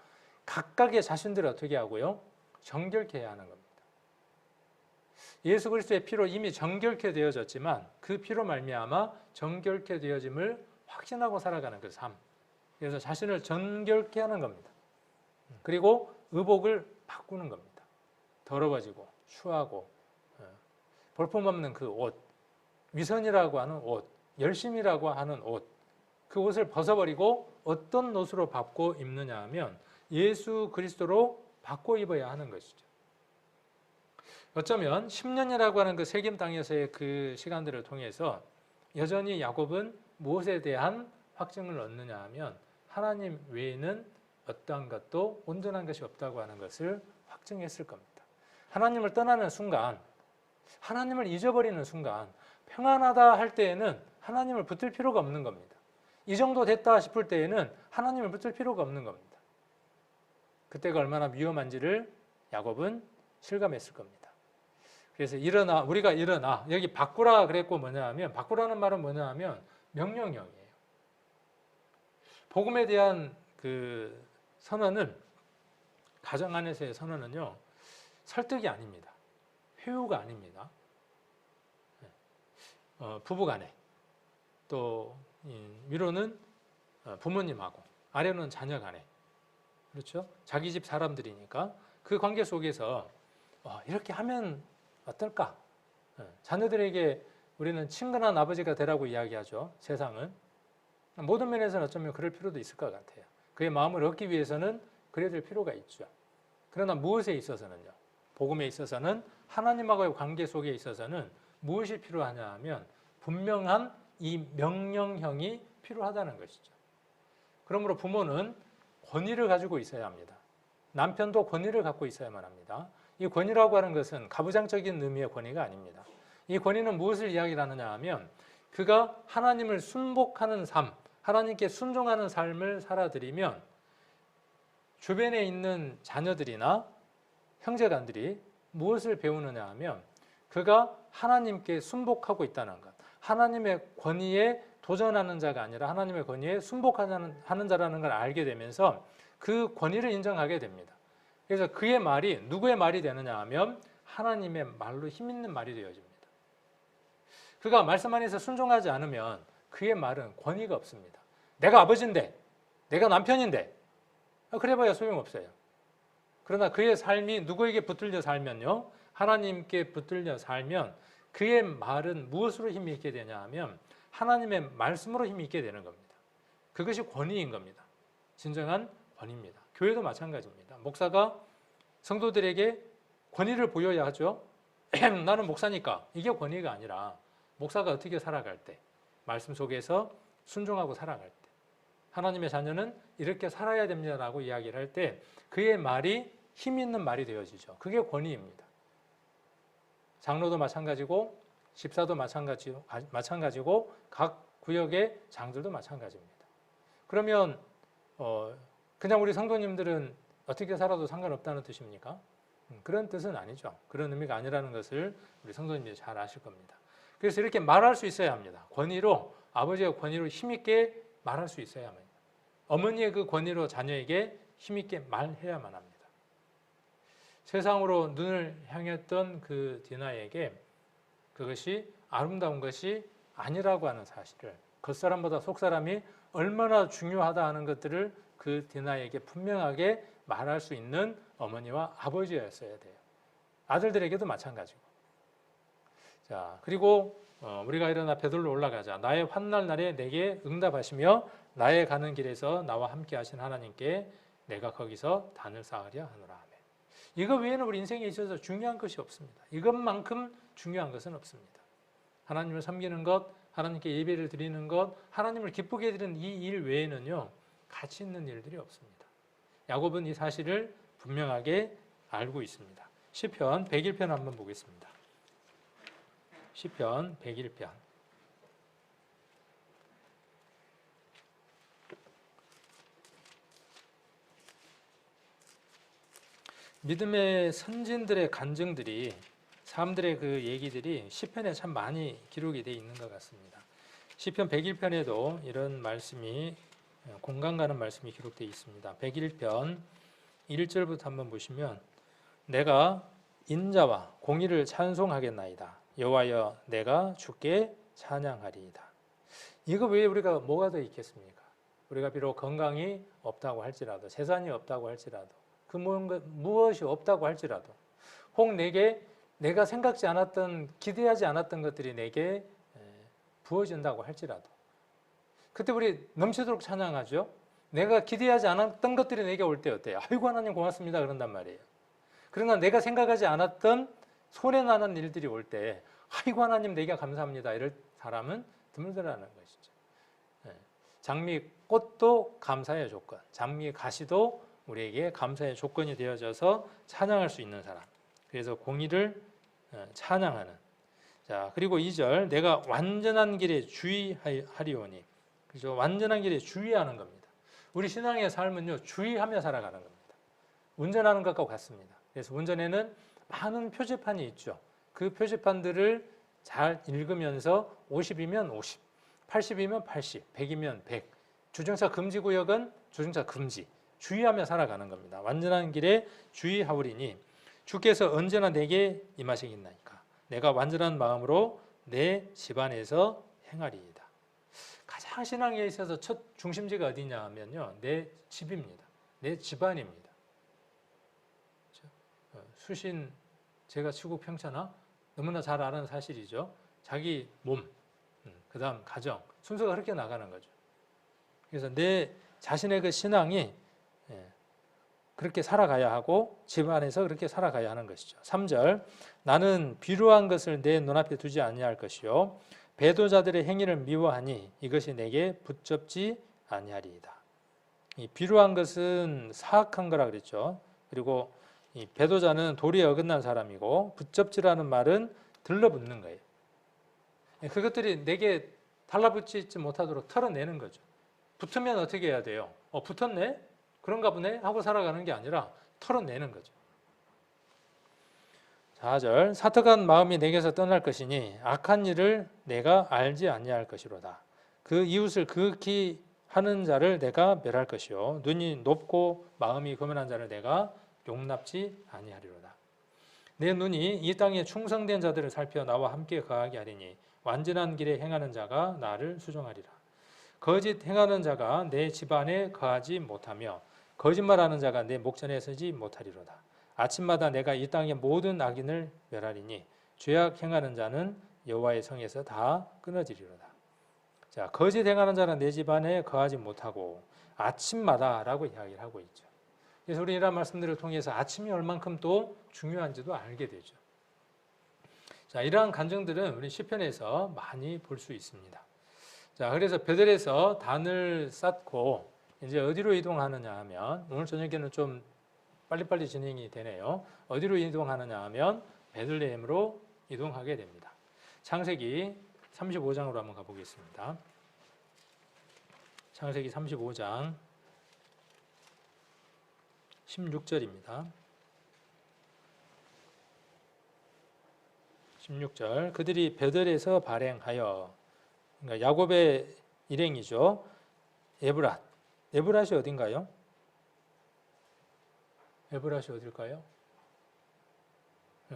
각각의 자신들을 어떻게 하고요? 정결케 해야 하는 겁니다. 예수 그리스도의 피로 이미 정결케 되어졌지만 그 피로 말미암아 정결케 되어짐을 확신하고 살아가는 그 삶. 그래서 자신을 정결케 하는 겁니다. 그리고 의복을 바꾸는 겁니다. 더러워지고 추하고 볼품없는 그 옷, 위선이라고 하는 옷, 열심이라고 하는 옷, 그 옷을 벗어버리고 어떤 옷으로 바꿔 입느냐 하면 예수 그리스도로 바꿔 입어야 하는 것이죠. 어쩌면 10년이라고 하는 그 세겜 땅에서의 그 시간들을 통해서 여전히 야곱은 무엇에 대한 확증을 얻느냐 하면 하나님 외에는 어떠한 것도 온전한 것이 없다고 하는 것을 확증했을 겁니다. 하나님을 떠나는 순간, 하나님을 잊어버리는 순간 평안하다 할 때에는 하나님을 붙들 필요가 없는 겁니다. 이 정도 됐다 싶을 때에는 하나님을 붙들 필요가 없는 겁니다. 그때가 얼마나 위험한지를 야곱은 실감했을 겁니다. 그래서 일어나, 우리가 일어나, 여기 바꾸라 그랬고 뭐냐 하면, 바꾸라는 말은 뭐냐 하면 명령형이에요. 복음에 대한 그 선언은, 가정 안에서의 선언은요, 설득이 아닙니다. 회유가 아닙니다. 부부 간에, 또 위로는 부모님하고, 아래는 자녀 간에, 그렇죠? 자기 집 사람들이니까 그 관계 속에서 이렇게 하면 어떨까? 자녀들에게 우리는 친근한 아버지가 되라고 이야기하죠. 세상은. 모든 면에서는 어쩌면 그럴 필요도 있을 것 같아요. 그의 마음을 얻기 위해서는 그래야 될 필요가 있죠. 그러나 무엇에 있어서는요? 복음에 있어서는 하나님하고의 관계 속에 있어서는 무엇이 필요하냐 하면 분명한 이 명령형이 필요하다는 것이죠. 그러므로 부모는 권위를 가지고 있어야 합니다. 남편도 권위를 갖고 있어야만 합니다. 이 권위라고 하는 것은 가부장적인 의미의 권위가 아닙니다. 이 권위는 무엇을 이야기하느냐 하면 그가 하나님을 순복하는 삶, 하나님께 순종하는 삶을 살아들이면 주변에 있는 자녀들이나 형제간들이 무엇을 배우느냐 하면 그가 하나님께 순복하고 있다는 것, 하나님의 권위에 도전하는 자가 아니라 하나님의 권위에 순복하는 자라는 걸 알게 되면서 그 권위를 인정하게 됩니다. 그래서 그의 말이 누구의 말이 되느냐 하면 하나님의 말로 힘 있는 말이 되어집니다. 그가 말씀 안에서 순종하지 않으면 그의 말은 권위가 없습니다. 내가 아버지인데, 내가 남편인데, 그래봐야 소용없어요. 그러나 그의 삶이 누구에게 붙들려 살면요, 하나님께 붙들려 살면 그의 말은 무엇으로 힘이 있게 되냐 하면 하나님의 말씀으로 힘이 있게 되는 겁니다. 그것이 권위인 겁니다. 진정한 권위입니다. 교회도 마찬가지입니다. 목사가 성도들에게 권위를 보여야 하죠. 나는 목사니까. 이게 권위가 아니라 목사가 어떻게 살아갈 때, 말씀 속에서 순종하고 살아갈 때, 하나님의 자녀는 이렇게 살아야 됩니다라고 이야기를 할 때 그의 말이 힘 있는 말이 되어지죠. 그게 권위입니다. 장로도 마찬가지고 집사도 마찬가지고 각 구역의 장들도 마찬가지입니다. 그러면 그냥 우리 성도님들은 어떻게 살아도 상관없다는 뜻입니까? 그런 뜻은 아니죠. 그런 의미가 아니라는 것을 우리 성도님들이 잘 아실 겁니다. 그래서 이렇게 말할 수 있어야 합니다. 권위로, 아버지의 권위로 힘있게 말할 수 있어야 합니다. 어머니의 그 권위로 자녀에게 힘있게 말해야만 합니다. 세상으로 눈을 향했던 그 디나에게 그것이 아름다운 것이 아니라고 하는 사실을, 겉사람보다 속사람이 얼마나 중요하다 하는 것들을 그 디나에게 분명하게 말할 수 있는 어머니와 아버지였어야 돼요. 아들들에게도 마찬가지고. 자, 그리고 우리가 일어나 베들로 올라가자. 나의 환난 날에 내게 응답하시며 나의 가는 길에서 나와 함께 하신 하나님께 내가 거기서 단을 쌓으려 하노라. 아멘. 이거 외에는 우리 인생에 있어서 중요한 것이 없습니다. 이것만큼 중요한 것은 없습니다. 하나님을 섬기는 것, 하나님께 예배를 드리는 것, 하나님을 기쁘게 해드리는 이 일 외에는요, 가치 있는 일들이 없습니다. 야곱은 이 사실을 분명하게 알고 있습니다. 시편 101편 한번 보겠습니다. 시편 101편. 믿음의 선진들의 간증들이, 사람들의 그 얘기들이 시편에 참 많이 기록이 되어 있는 것 같습니다. 시편 101편에도 이런 말씀이, 공감 가는 말씀이 기록되어 있습니다. 101편 1절부터 한번 보시면 내가 인자와 공의를 찬송하겠나이다. 여호와여 내가 주께 찬양하리이다. 이거 외에 우리가 뭐가 더 있겠습니까? 우리가 비록 건강이 없다고 할지라도, 재산이 없다고 할지라도, 그 무엇이 없다고 할지라도, 혹 내가 생각지 않았던, 기대하지 않았던 것들이 내게 부어진다고 할지라도, 그때 우리 넘치도록 찬양하죠. 내가 기대하지 않았던 것들이 내게 올 때 어때요? 아이고 하나님 고맙습니다 그런단 말이에요. 그러나 내가 생각하지 않았던 손해나는 일들이 올 때 아이고 하나님 내게 감사합니다 이럴 사람은 드물더라는 것이죠. 장미꽃도 감사의 조건, 장미가시도 우리에게 감사의 조건이 되어져서 찬양할 수 있는 사람. 그래서 공의를 찬양하는. 자, 그리고 2절 내가 완전한 길에 주의하리오니. 그죠? 완전한 길에 주의하는 겁니다. 우리 신앙의 삶은요, 주의하며 살아가는 겁니다. 운전하는 것과 같습니다. 그래서 운전에는 많은 표지판이 있죠. 그 표지판들을 잘 읽으면서 50이면 50, 80이면 80, 100이면 100. 주정차 금지 구역은 주정차 금지. 주의하며 살아가는 겁니다. 완전한 길에 주의하오리니 주께서 언제나 내게 임하시겠나이까. 내가 완전한 마음으로 내 집안에서 행하리이다. 가장 신앙에 있어서 첫 중심지가 어디냐 하면요, 내 집입니다. 내 집안입니다. 수신, 제가 치국 평천하 너무나 잘 아는 사실이죠. 자기 몸, 그 다음 가정, 순서가 그렇게 나가는 거죠. 그래서 내 자신의 그 신앙이 그렇게 살아가야 하고 집안에서 그렇게 살아가야 하는 것이죠. 3절 나는 비루한 것을 내 눈앞에 두지 아니할 것이요 배도자들의 행위를 미워하니 이것이 내게 붙잡지 아니하리이다. 이 비루한 것은 사악한 거라 그랬죠. 그리고 이 배도자는 도리에 어긋난 사람이고 붙잡지라는 말은 들러붙는 거예요. 그것들이 내게 달라붙지 못하도록 털어내는 거죠. 붙으면 어떻게 해야 돼요? 붙었네? 그런가 보네? 하고 살아가는 게 아니라 털어내는 거죠. 4절 사특한 마음이 내게서 떠날 것이니 악한 일을 내가 알지 아니할 것이로다. 그 이웃을 극히 하는 자를 내가 멸할 것이요 눈이 높고 마음이 교만한 자를 내가 용납지 아니하리로다. 내 눈이 이 땅에 충성된 자들을 살펴 나와 함께 거하게 하리니 완전한 길에 행하는 자가 나를 수종하리라. 거짓 행하는 자가 내 집안에 거하지 못하며 거짓말하는 자가 내 목전에 서지 못하리로다. 아침마다 내가 이 땅의 모든 악인을 멸하리니 죄악 행하는 자는 여호와의 성에서 다 끊어지리로다. 자, 거짓 행하는 자는 내 집안에 거하지 못하고 아침마다라고 이야기를 하고 있죠. 그래서 우리 이런 말씀들을 통해서 아침이 얼만큼 또 중요한지도 알게 되죠. 자, 이러한 간증들은 우리 시편에서 많이 볼 수 있습니다. 자, 그래서 베델에서 단을 쌓고 이제 어디로 이동하느냐 하면 오늘 저녁에는 좀 빨리빨리 진행이 되네요. 어디로 이동하느냐 하면 베들레헴으로 이동하게 됩니다. 창세기 35장으로 한번 가보겠습니다. 창세기 35장 16절입니다. 16절 그들이 베델에서 발행하여 그러니까 야곱의 일행이죠. 에브랏이 어딘가요? 에브랏이 어딜까요?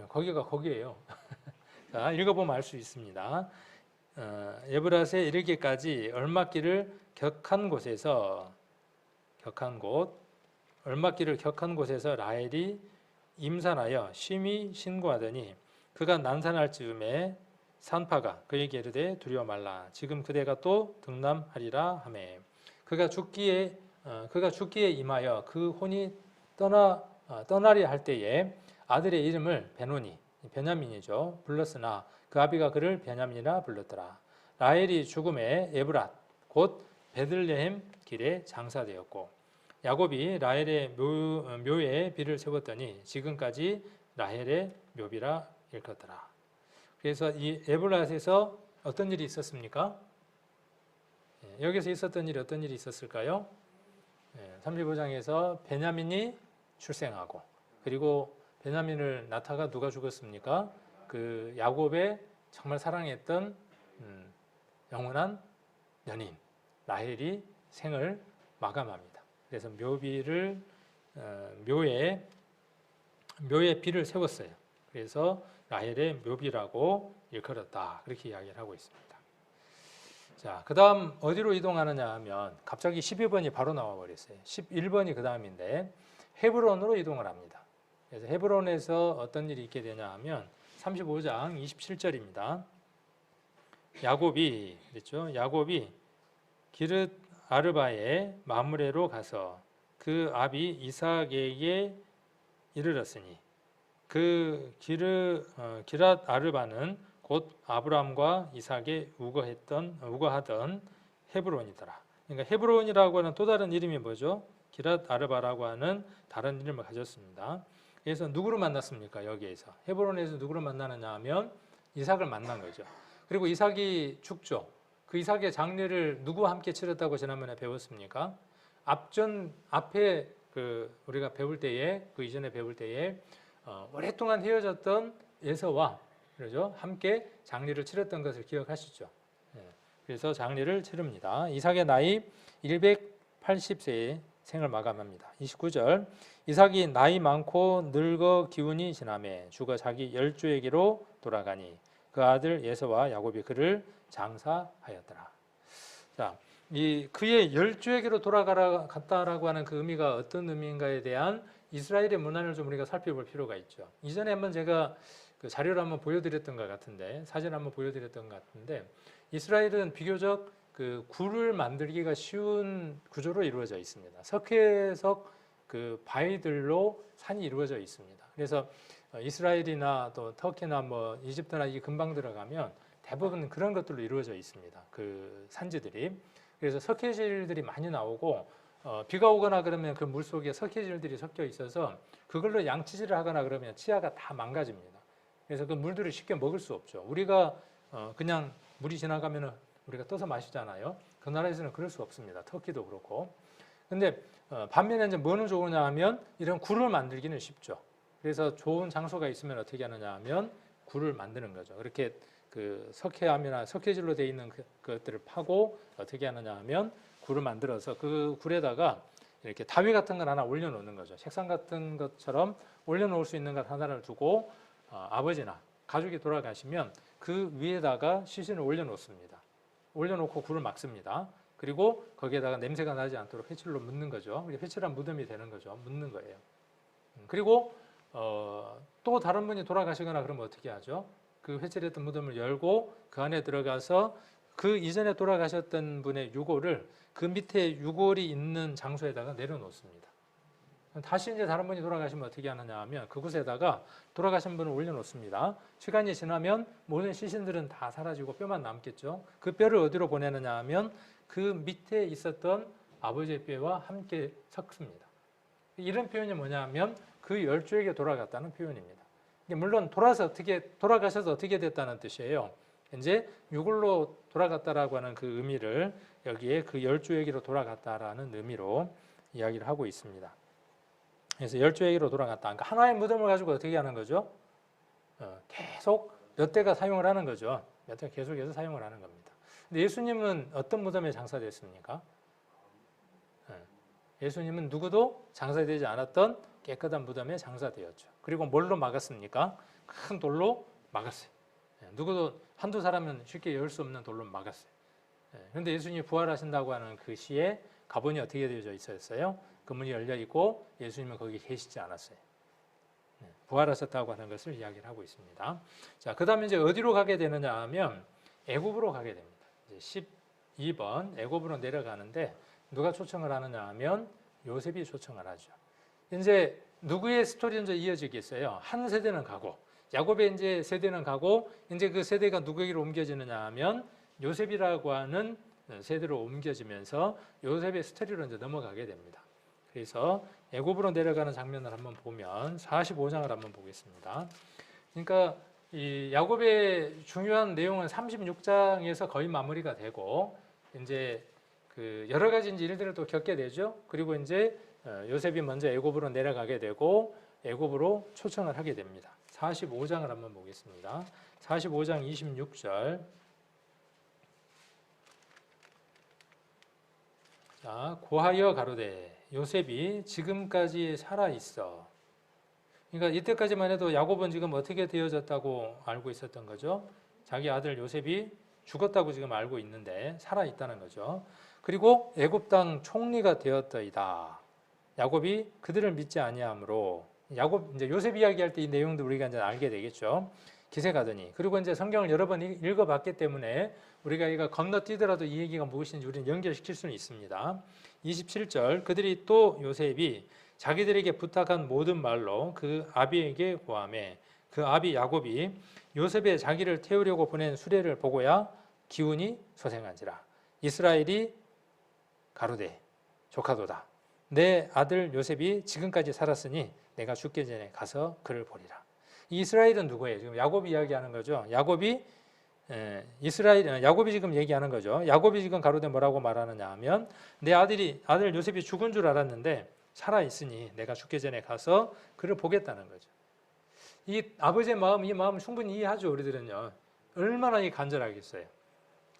거기가 거기예요. 자, 읽어보면 알 수 있습니다. 에브랏에 이르기까지 얼막길을 격한 곳에서 얼막길을 격한 곳에서 라헬이 임산하여 심히 신고하더니 그가 난산할 즈음에 산파가 그에게 이르되 두려워 말라 지금 그대가 또 등남하리라 하매 그가 죽기에 임하여 그 혼이 떠나리 할 때에 아들의 이름을 베노니 베냐민이죠 불렀으나 그 아비가 그를 베냐민이라 불렀더라. 라헬이 죽음에 에브랏 곧 베들레헴 길에 장사되었고 야곱이 라헬의 묘에 비를 세웠더니 지금까지 라헬의 묘비라 일컫더라. 그래서 이 에브랏에서 어떤 일이 있었습니까? 여기서 있었던 일이 어떤 일이 있었을까요? 35장에서 베냐민이 출생하고 그리고 베냐민을 낳다가 누가 죽었습니까? 그 야곱의 정말 사랑했던 영원한 연인 라헬이 생을 마감합니다. 그래서 묘에 비를 세웠어요. 그래서 라헬의 묘비라고 일컬었다. 그렇게 이야기를 하고 있습니다. 자, 그 다음 어디로 이동하느냐 하면 갑자기 12번이 바로 나와 버렸어요. 11번이 그 다음인데 헤브론으로 이동을 합니다. 그래서 헤브론에서 어떤 일이 있게 되냐 하면 35장 27절입니다. 야곱이 기르 아르바의 마므레로 가서 그 아비 이삭에게 이르렀으니 그 기랏 아르바는 곧 아브람과 이삭에 우거하던 헤브론이더라. 그러니까 헤브론이라고 하는 또 다른 이름이 뭐죠? 기랏 아르바라고 하는 다른 이름을 가졌습니다. 그래서 누구를 만났습니까? 여기에서 헤브론에서 누구를 만나느냐 하면 이삭을 만난 거죠. 그리고 이삭이 죽죠. 그 이삭의 장례를 누구와 함께 치렀다고 지난번에 배웠습니까? 앞에 우리가 배울 때에 그 이전에 배울 때에 오랫동안 헤어졌던 에서와 그러죠 함께 장례를 치렀던 것을 기억하시죠. 그래서 장례를 치릅니다. 이삭의 나이 180세에 생을 마감합니다. 29절 이삭이 나이 많고 늙어 기운이 지나매 죽어 자기 열조에게로 돌아가니 그 아들 에서와 야곱이 그를 장사하였더라. 자, 이 그의 열조에게로 돌아갔다라고 하는 그 의미가 어떤 의미인가에 대한 이스라엘의 문화를 좀 우리가 살펴볼 필요가 있죠. 이전에 한번 제가 그 자료를 한번 보여드렸던 것 같은데 사진 한번 보여드렸던 것 같은데 이스라엘은 비교적 그 굴을 만들기가 쉬운 구조로 이루어져 있습니다. 석회석 그 바위들로 산이 이루어져 있습니다. 그래서 이스라엘이나 또 터키나 뭐 이집트나 이 근방 들어가면 대부분 그런 것들로 이루어져 있습니다. 그 산지들이. 그래서 석회질들이 많이 나오고 비가 오거나 그러면 그 물 속에 석회질들이 섞여 있어서 그걸로 양치질을 하거나 그러면 치아가 다 망가집니다. 그래서 그 물들을 쉽게 먹을 수 없죠. 우리가 그냥 물이 지나가면은 우리가 떠서 마시잖아요. 그 나라에서는 그럴 수 없습니다. 터키도 그렇고. 근데 반면에 이제 뭐는 좋으냐 하면 이런 굴을 만들기는 쉽죠. 그래서 좋은 장소가 있으면 어떻게 하느냐 하면 굴을 만드는 거죠. 그렇게 그 석회암이나 석회질로 되어 있는 그것들을 파고 어떻게 하느냐 하면 굴을 만들어서 그 굴에다가 이렇게 다위 같은 걸 하나 올려놓는 거죠. 책상 같은 것처럼 올려놓을 수 있는 것 하나를 두고 아버지나 가족이 돌아가시면 그 위에다가 시신을 올려놓습니다. 올려놓고 굴을 막습니다. 그리고 거기에다가 냄새가 나지 않도록 회칠로 묻는 거죠. 회칠한 무덤이 되는 거죠. 묻는 거예요. 그리고 또 다른 분이 돌아가시거나 그러면 어떻게 하죠? 그 회칠했던 무덤을 열고 그 안에 들어가서 그 이전에 돌아가셨던 분의 유골을 그 밑에 유골이 있는 장소에다가 내려놓습니다. 다시 이제 다른 분이 돌아가시면 어떻게 하느냐 하면 그곳에다가 돌아가신 분을 올려놓습니다. 시간이 지나면 모든 시신들은 다 사라지고 뼈만 남겠죠. 그 뼈를 어디로 보내느냐 하면 그 밑에 있었던 아버지의 뼈와 함께 섞습니다. 이런 표현이 뭐냐 하면 그 열조에게 돌아갔다는 표현입니다. 물론 돌아가셔서 어떻게 됐다는 뜻이에요. 이제 유골로 돌아갔다라고 하는 그 의미를 여기에 그 열조에게로 돌아갔다라는 의미로 이야기를 하고 있습니다. 그래서 열조에게로 돌아갔다. 그러니까 하나의 무덤을 가지고 어떻게 하는 거죠? 계속 몇 대가 사용을 하는 거죠. 몇 대가 계속해서 사용을 하는 겁니다. 근데 예수님은 어떤 무덤에 장사됐습니까? 예수님은 누구도 장사되지 않았던 깨끗한 무덤에 장사되었죠. 그리고 뭘로 막았습니까? 큰 돌로 막았어요. 누구도 한두 사람은 쉽게 열 수 없는 돌로 막았어요. 그런데 예수님이 부활하신다고 하는 그 시에 가본이 어떻게 되어져 있었어요? 그 문이 열려 있고 예수님은 거기 계시지 않았어요. 부활하셨다고 하는 것을 이야기를 하고 있습니다. 자, 그다음에 이제 어디로 가게 되느냐 하면 애굽으로 가게 됩니다. 이제 12번 애굽으로 내려가는데 누가 초청을 하느냐 하면 요셉이 초청을 하죠. 이제 누구의 스토리는 이어지겠어요? 한 세대는 가고 야곱의 이제 세대는 가고 이제 그 세대가 누구에게로 옮겨지느냐 하면 요셉이라고 하는 세대로 옮겨지면서 요셉의 스토리로 이제 넘어가게 됩니다. 그래서 애굽으로 내려가는 장면을 한번 보면 45장을 한번 보겠습니다. 그러니까 이 야곱의 중요한 내용은 36장에서 거의 마무리가 되고 이제 그 여러 가지 이제 일들을 또 겪게 되죠. 그리고 이제 요셉이 먼저 애굽으로 내려가게 되고 애굽으로 초청을 하게 됩니다. 45장을 한번 보겠습니다. 45장 26절. 자, 고하여 가로되 요셉이 지금까지 살아 있어. 그러니까 이때까지만 해도 야곱은 지금 어떻게 되어졌다고 알고 있었던 거죠? 자기 아들 요셉이 죽었다고 지금 알고 있는데 살아 있다는 거죠. 그리고 애굽 땅 총리가 되었더이다. 야곱이 그들을 믿지 아니하므로 야곱 이제 요셉 이야기할 때 이 내용도 우리가 이제 알게 되겠죠. 기세 가더니 그리고 이제 성경을 여러 번 읽어봤기 때문에 우리가 이거 건너뛰더라도 이 얘기가 무엇인지 우리는 연결시킬 수는 있습니다. 27절 그들이 또 요셉이 자기들에게 부탁한 모든 말로 그 아비에게 고하매 그 아비 야곱이 요셉의 자기를 태우려고 보낸 수레를 보고야 기운이 소생한지라 이스라엘이 가로되 조카도다 내 아들 요셉이 지금까지 살았으니 내가 죽기 전에 가서 그를 보리라. 이스라엘은 누구예요? 지금 야곱이 이야기하는 거죠. 야곱이 지금 얘기하는 거죠. 야곱이 지금 가로되 뭐라고 말하느냐 하면 내 아들 요셉이 죽은 줄 알았는데 살아 있으니 내가 죽기 전에 가서 그를 보겠다는 거죠. 이 아버지의 마음, 이 마음 충분히 이해하죠. 우리들은요. 얼마나 이 간절하겠어요.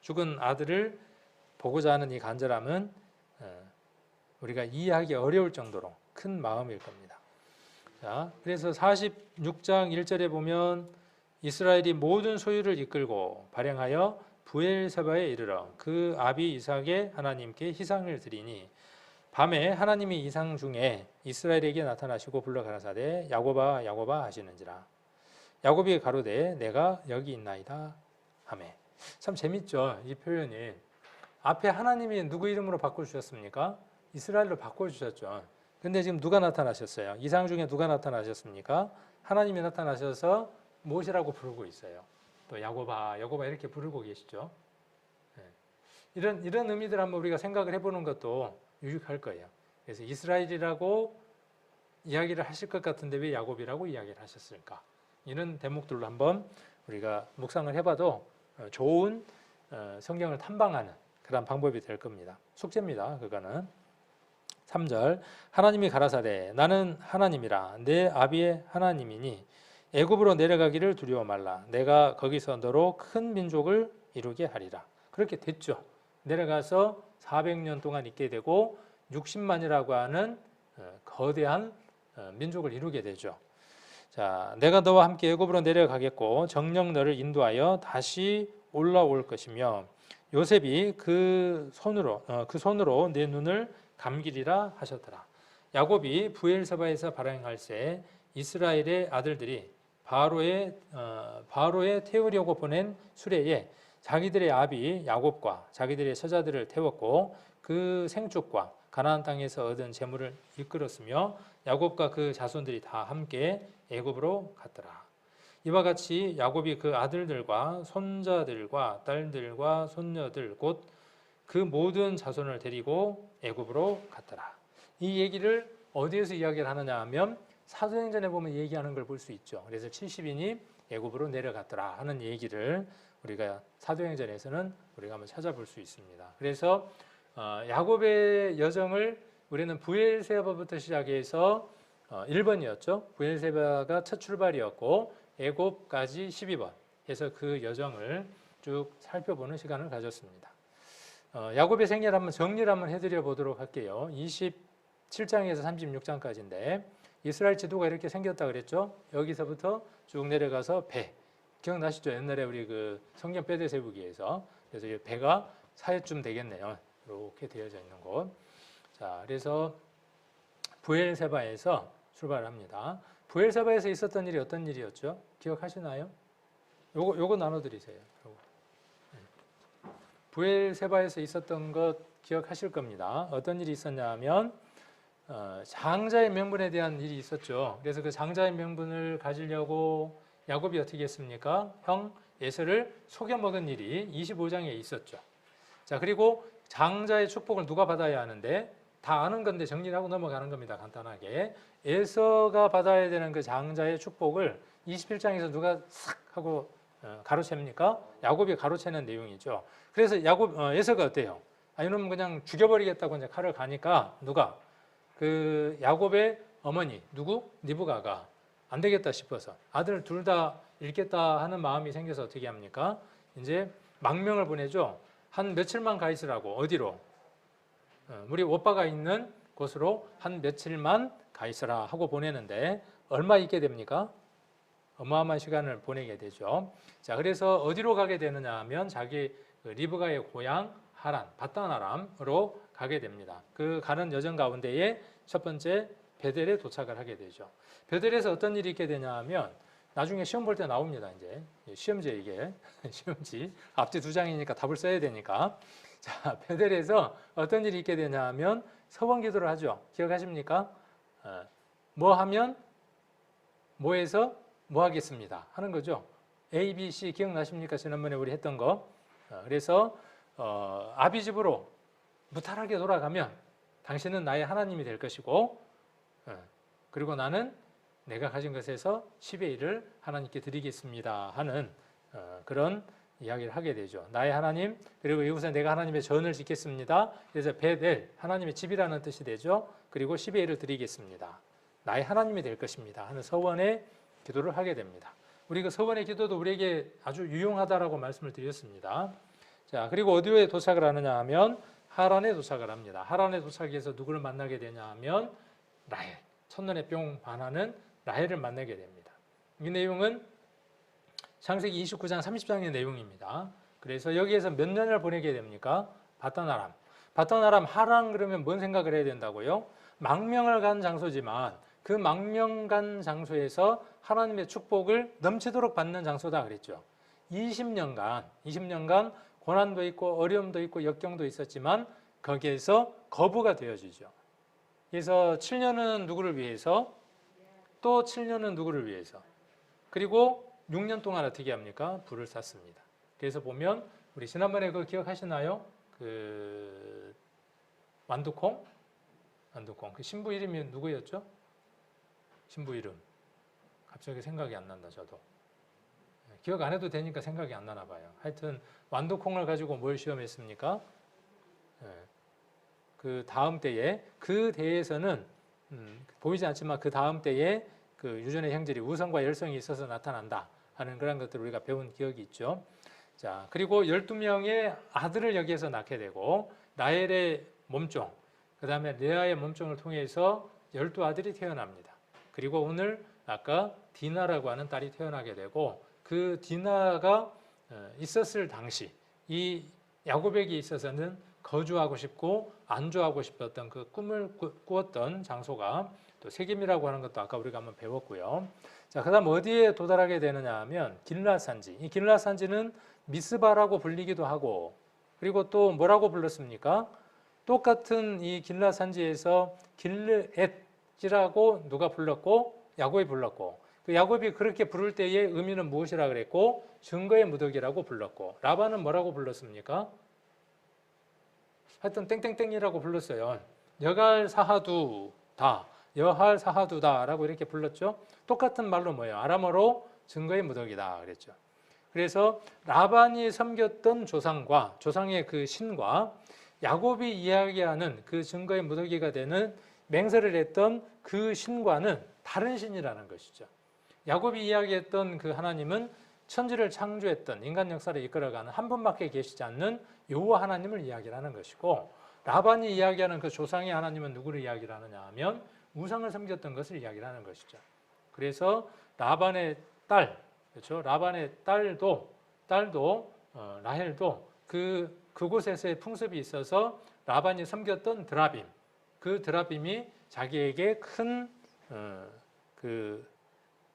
죽은 아들을 보고자 하는 이 간절함은 우리가 이해하기 어려울 정도로 큰 마음일 겁니다. 자, 그래서 46장 1절에 보면 이스라엘이 모든 소유를 이끌고 발행하여 부엘세바에 이르러 그 아비 이삭의 하나님께 희상을 드리니 밤에 하나님이 이상 중에 이스라엘에게 나타나시고 불러 가라사대 야곱아 야곱아 하시는지라 야곱이 가로되 내가 여기 있나이다 하매. 참 재밌죠. 이 표현이 앞에 하나님이 누구 이름으로 바꿔주셨습니까? 이스라엘로 바꿔주셨죠. 근데 지금 누가 나타나셨어요? 이상 중에 누가 나타나셨습니까? 하나님이 나타나셔서 무엇이라고 부르고 있어요? 또 야곱아, 야곱아 이렇게 부르고 계시죠. 이런 의미들 한번 우리가 생각을 해보는 것도 유익할 거예요. 그래서 이스라엘이라고 이야기를 하실 것 같은데 왜 야곱이라고 이야기를 하셨을까? 이런 대목들로 한번 우리가 묵상을 해봐도 좋은 성경을 탐방하는 그런 방법이 될 겁니다. 숙제입니다. 그거는 3절 하나님이 가라사대 나는 하나님이라 내 아비의 하나님이니 애굽으로 내려가기를 두려워 말라. 내가 거기서 너로 큰 민족을 이루게 하리라. 그렇게 됐죠. 내려가서 400년 동안 있게 되고 60만이라고 하는 거대한 민족을 이루게 되죠. 자, 내가 너와 함께 애굽으로 내려가겠고 정녕 너를 인도하여 다시 올라올 것이며 요셉이 그 손으로 내 눈을 감기리라 하셨더라. 야곱이 브엘세바에서 발행할새 이스라엘의 아들들이 바로에 태우려고 보낸 수레에 자기들의 아비 야곱과 자기들의 처자들을 태웠고 그 생축과 가나안 땅에서 얻은 재물을 이끌었으며 야곱과 그 자손들이 다 함께 애굽으로 갔더라. 이와 같이 야곱이 그 아들들과 손자들과 딸들과 손녀들 곧 그 모든 자손을 데리고 애굽으로 갔더라. 이 얘기를 어디에서 이야기를 하느냐 하면 사도행전에 보면 얘기하는 걸 볼 수 있죠. 그래서 70인이 애굽으로 내려갔더라 하는 얘기를 우리가 사도행전에서는 우리가 한번 찾아볼 수 있습니다. 그래서 야곱의 여정을 우리는 브엘세바부터 시작해서 1번이었죠. 브엘세바가 첫 출발이었고 애굽까지 12번 해서 그 여정을 쭉 살펴보는 시간을 가졌습니다. 야곱의 생애를 한번 정리를 한번 해드려 보도록 할게요. 27장에서 36장까지인데 이스라엘 지도가 이렇게 생겼다 그랬죠. 여기서부터 쭉 내려가서 배 기억나시죠? 옛날에 우리 그 성경 뼈대 세우기에서 그래서 이 배가 사해쯤 되겠네요. 이렇게 되어져 있는 곳. 자, 그래서 브엘세바에서 출발합니다. 브엘세바에서 있었던 일이 어떤 일이었죠? 기억하시나요? 요거 나눠드리세요. 브엘세바에서 있었던 것 기억하실 겁니다. 어떤 일이 있었냐 하면 장자의 명분에 대한 일이 있었죠. 그래서 그 장자의 명분을 가지려고 야곱이 어떻게 했습니까? 형 에서를 속여 먹은 일이 25장에 있었죠. 자, 그리고 장자의 축복을 누가 받아야 하는데 다 아는 건데 정리를 하고 넘어가는 겁니다. 간단하게. 에서가 받아야 되는 그 장자의 축복을 21장에서 누가 싹 하고 가로챕니까? 야곱이 가로채는 내용이죠. 그래서 에서가 어때요? 이놈 그냥 죽여버리겠다고 이제 칼을 가니까 누가? 그 야곱의 어머니 누구? 리브가가 안 되겠다 싶어서 아들 둘 다 잃겠다 하는 마음이 생겨서 어떻게 합니까? 이제 망명을 보내죠. 한 며칠만 가 있으라고. 어디로? 우리 오빠가 있는 곳으로 한 며칠만 가 있으라 하고 보내는데 얼마 있게 됩니까? 어마어마한 시간을 보내게 되죠. 자, 그래서 어디로 가게 되느냐 하면 자기 리브가의 고향 하란, 바단 아람으로 가게 됩니다. 그 가는 여정 가운데에 첫 번째 베델에 도착을 하게 되죠. 베델에서 어떤 일이 있게 되냐 하면 나중에 시험 볼 때 나옵니다. 이제 시험지 이게 시험지 앞뒤 2장이니까 답을 써야 되니까. 자, 베델에서 어떤 일이 있게 되냐 하면 서원 기도를 하죠. 기억하십니까? 뭐 하면 뭐해서 뭐 하겠습니다 하는 거죠. A, B, C 기억나십니까? 지난번에 우리 했던 거. 그래서 아비 집으로 무탈하게 돌아가면 당신은 나의 하나님이 될 것이고 그리고 나는 내가 가진 것에서 10의 1을 하나님께 드리겠습니다 하는 그런 이야기를 하게 되죠. 나의 하나님, 그리고 이곳에 내가 하나님의 전을 짓겠습니다. 그래서 베델, 하나님의 집이라는 뜻이 되죠. 그리고 10의 1을 드리겠습니다. 나의 하나님이 될 것입니다 하는 서원의 기도를 하게 됩니다. 우리 그 서원의 기도도 우리에게 아주 유용하다라고 말씀을 드렸습니다. 자, 그리고 어디에 도착을 하느냐 하면 하란에 도착을 합니다. 하란에 도착해서 누구를 만나게 되냐 하면 라헬, 첫눈에 뿅 반하는 라헬을 만나게 됩니다. 이 내용은 창세기 29장 30장의 내용입니다. 그래서 여기에서 몇 년을 보내게 됩니까? 바단 아람. 바단 아람 하란 그러면 뭔 생각을 해야 된다고요? 망명을 간 장소지만 그 망명 간 장소에서 하나님의 축복을 넘치도록 받는 장소다 그랬죠. 20년간 고난도 있고 어려움도 있고 역경도 있었지만 거기에서 거부가 되어지죠. 그래서 7년은 누구를 위해서? 또 7년은 누구를 위해서? 그리고 6년 동안 어떻게 합니까? 불을 쐈습니다. 그래서 보면 우리 지난번에 그거 기억하시나요? 그 완두콩? 그 신부 이름이 누구였죠? 신부 이름. 갑자기 생각이 안 난다, 저도. 기억 안 해도 되니까 생각이 안 나나 봐요. 하여튼 완두콩을 가지고 뭘 시험했습니까? 그 다음 때에, 그 대에서는 보이지 않지만 그 다음 때에 그 유전의 형질이 우성과 열성이 있어서 나타난다 하는 그런 것들을 우리가 배운 기억이 있죠. 자, 그리고 12명의 아들을 여기에서 낳게 되고 라헬의 몸종, 그 다음에 레아의 몸종을 통해서 12아들이 태어납니다. 그리고 오늘 아까 디나라고 하는 딸이 태어나게 되고 그 디나가 있었을 당시 이 야곱에게 있어서는 거주하고 싶고 안주하고 싶었던 그 꿈을 꾸었던 장소가 또 세겜이라고 하는 것도 아까 우리가 한번 배웠고요. 자, 그다음 어디에 도달하게 되느냐 하면 길앗 산지. 이 길앗 산지는 미스바라고 불리기도 하고 그리고 또 뭐라고 불렀습니까? 똑같은 이 길앗 산지에서 길르엣이라고 누가 불렀고 야곱이 불렀고 그 야곱이 그렇게 부를 때의 의미는 무엇이라 그랬고 증거의 무더기라고 불렀고 라반은 뭐라고 불렀습니까? 하여튼 땡땡땡이라고 불렀어요. 여갈 사하두다, 여할 사하두다라고 이렇게 불렀죠. 똑같은 말로 뭐예요? 아람어로 증거의 무더기다 그랬죠. 그래서 라반이 섬겼던 조상과 조상의 그 신과 야곱이 이야기하는 그 증거의 무더기가 되는 맹세를 했던 그 신과는 다른 신이라는 것이죠. 야곱이 이야기했던 그 하나님은 천지를 창조했던 인간 역사를 이끌어가는 한 분밖에 계시지 않는 여호와 하나님을 이야기하는 것이고 라반이 이야기하는 그 조상의 하나님은 누구를 이야기를 하느냐 하면 우상을 섬겼던 것을 이야기를 하는 것이죠. 그래서 라반의 딸, 그렇죠? 라반의 딸도 라헬도 그곳에서의 풍습이 있어서 라반이 섬겼던 드라빔, 그 드라빔이 자기에게 큰 그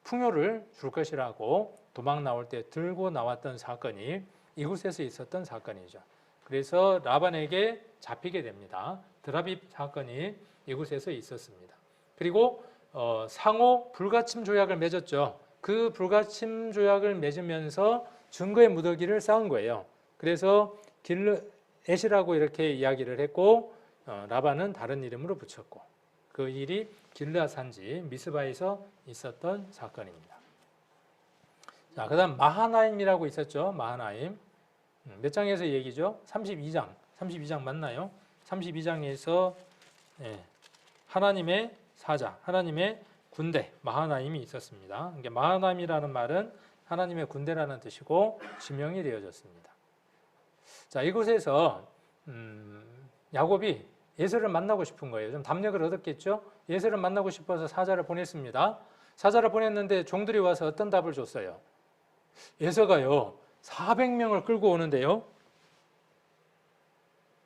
풍요를 줄 것이라고 도망 나올 때 들고 나왔던 사건이 이곳에서 있었던 사건이죠. 그래서 라반에게 잡히게 됩니다. 드라빔 사건이 이곳에서 있었습니다. 그리고 상호 불가침 조약을 맺었죠. 그 불가침 조약을 맺으면서 증거의 무더기를 쌓은 거예요. 그래서 길르엣이라고 이렇게 이야기를 했고 라반은 다른 이름으로 붙였고 그 일이 길르앗 산지 미스바에서 있었던 사건입니다. 자, 그다음 마하나임이라고 있었죠. 마하나임. 몇 장에서 얘기죠? 32장 맞나요? 32장에서 하나님의 사자, 하나님의 군대, 마하나임이 있었습니다. 이게 마하나임이라는 말은 하나님의 군대라는 뜻이고 지명이 되어졌습니다. 자, 이곳에서 야곱이 에서를 만나고 싶은 거예요. 좀 담력을 얻었겠죠? 에서를 만나고 싶어서 사자를 보냈습니다. 사자를 보냈는데 종들이 와서 어떤 답을 줬어요? 에서가요 400명을 끌고 오는데요.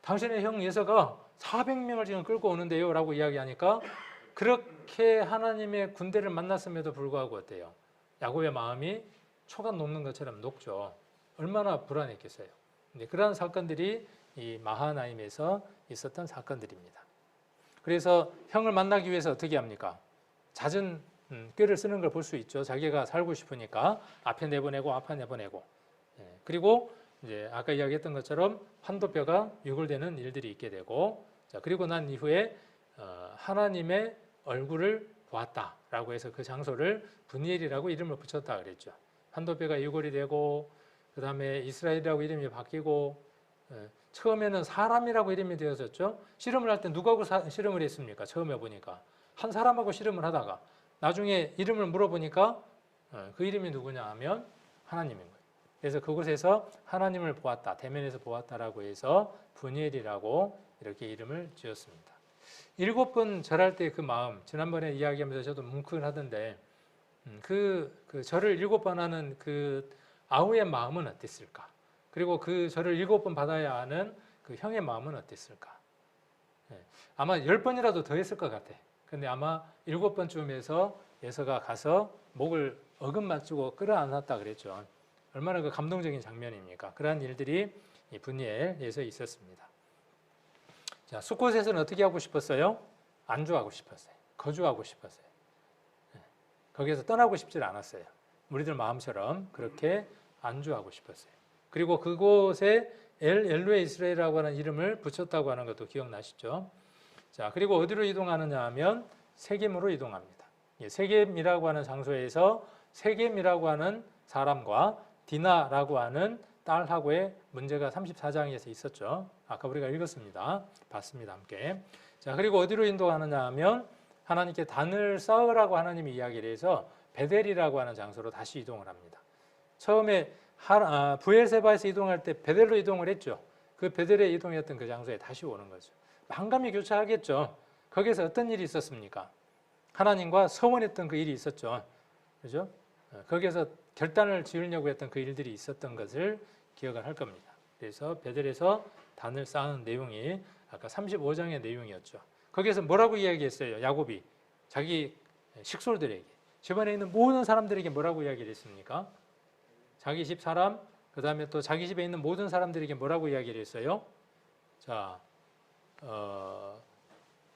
당신의 형 에서가 400명을 지금 끌고 오는데요 라고 이야기하니까 그렇게 하나님의 군대를 만났음에도 불구하고 어때요? 야곱의 마음이 초가 녹는 것처럼 녹죠. 얼마나 불안했겠어요. 근데 그러한 사건들이 이 마하나임에서 있었던 사건들입니다. 그래서 형을 만나기 위해서 어떻게 합니까? 잦은 꾀를 쓰는 걸 볼 수 있죠. 자기가 살고 싶으니까 앞에 내보내고 앞에 내보내고. 그리고 이제 아까 이야기했던 것처럼 환도뼈가 유골되는 일들이 있게 되고, 자 그리고 난 이후에 하나님의 얼굴을 보았다라고 해서 그 장소를 브니엘이라고 이름을 붙였다 그랬죠. 환도뼈가 유골이 되고, 그 다음에 이스라엘이라고 이름이 바뀌고, 처음에는 사람이라고 이름이 되어졌죠. 씨름을 할 때 누구하고 씨름을 했습니까? 처음에 보니까 한 사람하고 씨름을 하다가 나중에 이름을 물어보니까 그 이름이 누구냐 하면 하나님인 거예요. 그래서 그곳에서 하나님을 보았다, 대면에서 보았다라고 해서 브니엘이라고 이렇게 이름을 지었습니다. 7번 절할 때 그 마음, 지난번에 이야기하면서 저도 뭉클하던데 그 절을 7번 하는 그 아우의 마음은 어땠을까? 그리고 그 절을 7번 받아야 하는 그 형의 마음은 어땠을까? 아마 10번이라도 더 했을 것 같아. 근데 아마 7번쯤에서 에서가 가서 목을 어금 맞추고 끌어안았다 그랬죠. 얼마나 그 감동적인 장면입니까? 그러한 일들이 이 브니엘에서 있었습니다. 자, 숫곳에서는 어떻게 하고 싶었어요? 안주하고 싶었어요. 거주하고 싶었어요. 거기에서 떠나고 싶지 않았어요. 우리들 마음처럼 그렇게 안주하고 싶었어요. 그리고 그곳에 엘루에 이스라엘이라고 하는 이름을 붙였다고 하는 것도 기억나시죠? 자, 그리고 어디로 이동하느냐 하면 세겜으로 이동합니다. 세겜이라고 하는 장소에서 세겜이라고 하는 사람과 디나라고 하는 딸하고의 문제가 34장에서 있었죠. 아까 우리가 읽었습니다. 봤습니다. 함께. 자, 그리고 어디로 인도하느냐 하면 하나님께 단을 쌓으라고 하나님이 이야기를 해서 베델이라고 하는 장소로 다시 이동을 합니다. 처음에 부엘세바에서 이동할 때 베델로 이동을 했죠. 그 베델에 이동했던 그 장소에 다시 오는 거죠. 만감이 교차하겠죠. 거기서 어떤 일이 있었습니까? 하나님과 서원했던 그 일이 있었죠. 그죠? 거기에서 결단을 지으려고 했던 그 일들이 있었던 것을 기억을 할 겁니다. 그래서 베델에서 단을 쌓는 내용이 아까 35장의 내용이었죠. 거기에서 뭐라고 이야기했어요? 야곱이 자기 식솔들에게, 집안에 있는 모든 사람들에게 뭐라고 이야기를 했습니까? 자기 집 사람, 그 다음에 또 자기 집에 있는 모든 사람들에게 뭐라고 이야기를 했어요? 자,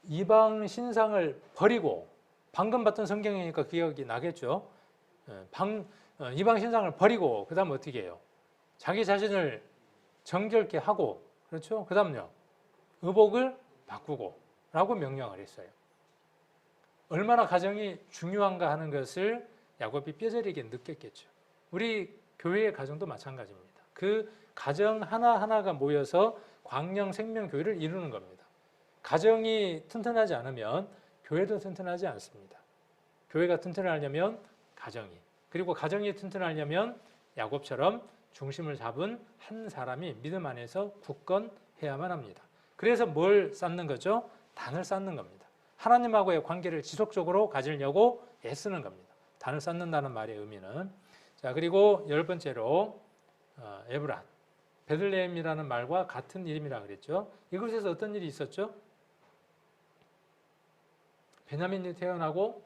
이방 신상을 버리고, 방금 봤던 성경이니까 기억이 나겠죠? 이방 신상을 버리고, 그 다음 어떻게 해요? 자기 자신을 정결케 하고, 그렇죠? 그 다음요, 의복을 바꾸고 라고 명령을 했어요. 얼마나 가정이 중요한가 하는 것을 야곱이 뼈저리게 느꼈겠죠. 우리 교회의 가정도 마찬가지입니다. 그 가정 하나하나가 모여서 광영 생명교회를 이루는 겁니다. 가정이 튼튼하지 않으면 교회도 튼튼하지 않습니다. 교회가 튼튼하려면 가정이, 그리고 가정이 튼튼하려면 야곱처럼 중심을 잡은 한 사람이 믿음 안에서 굳건해야만 합니다. 그래서 뭘 쌓는 거죠? 단을 쌓는 겁니다. 하나님하고의 관계를 지속적으로 가지려고 애쓰는 겁니다. 단을 쌓는다는 말의 의미는. 자, 그리고 10번째로 에브란, 베들레헴이라는 말과 같은 이름이라 그랬죠. 이곳에서 어떤 일이 있었죠? 베냐민이 태어나고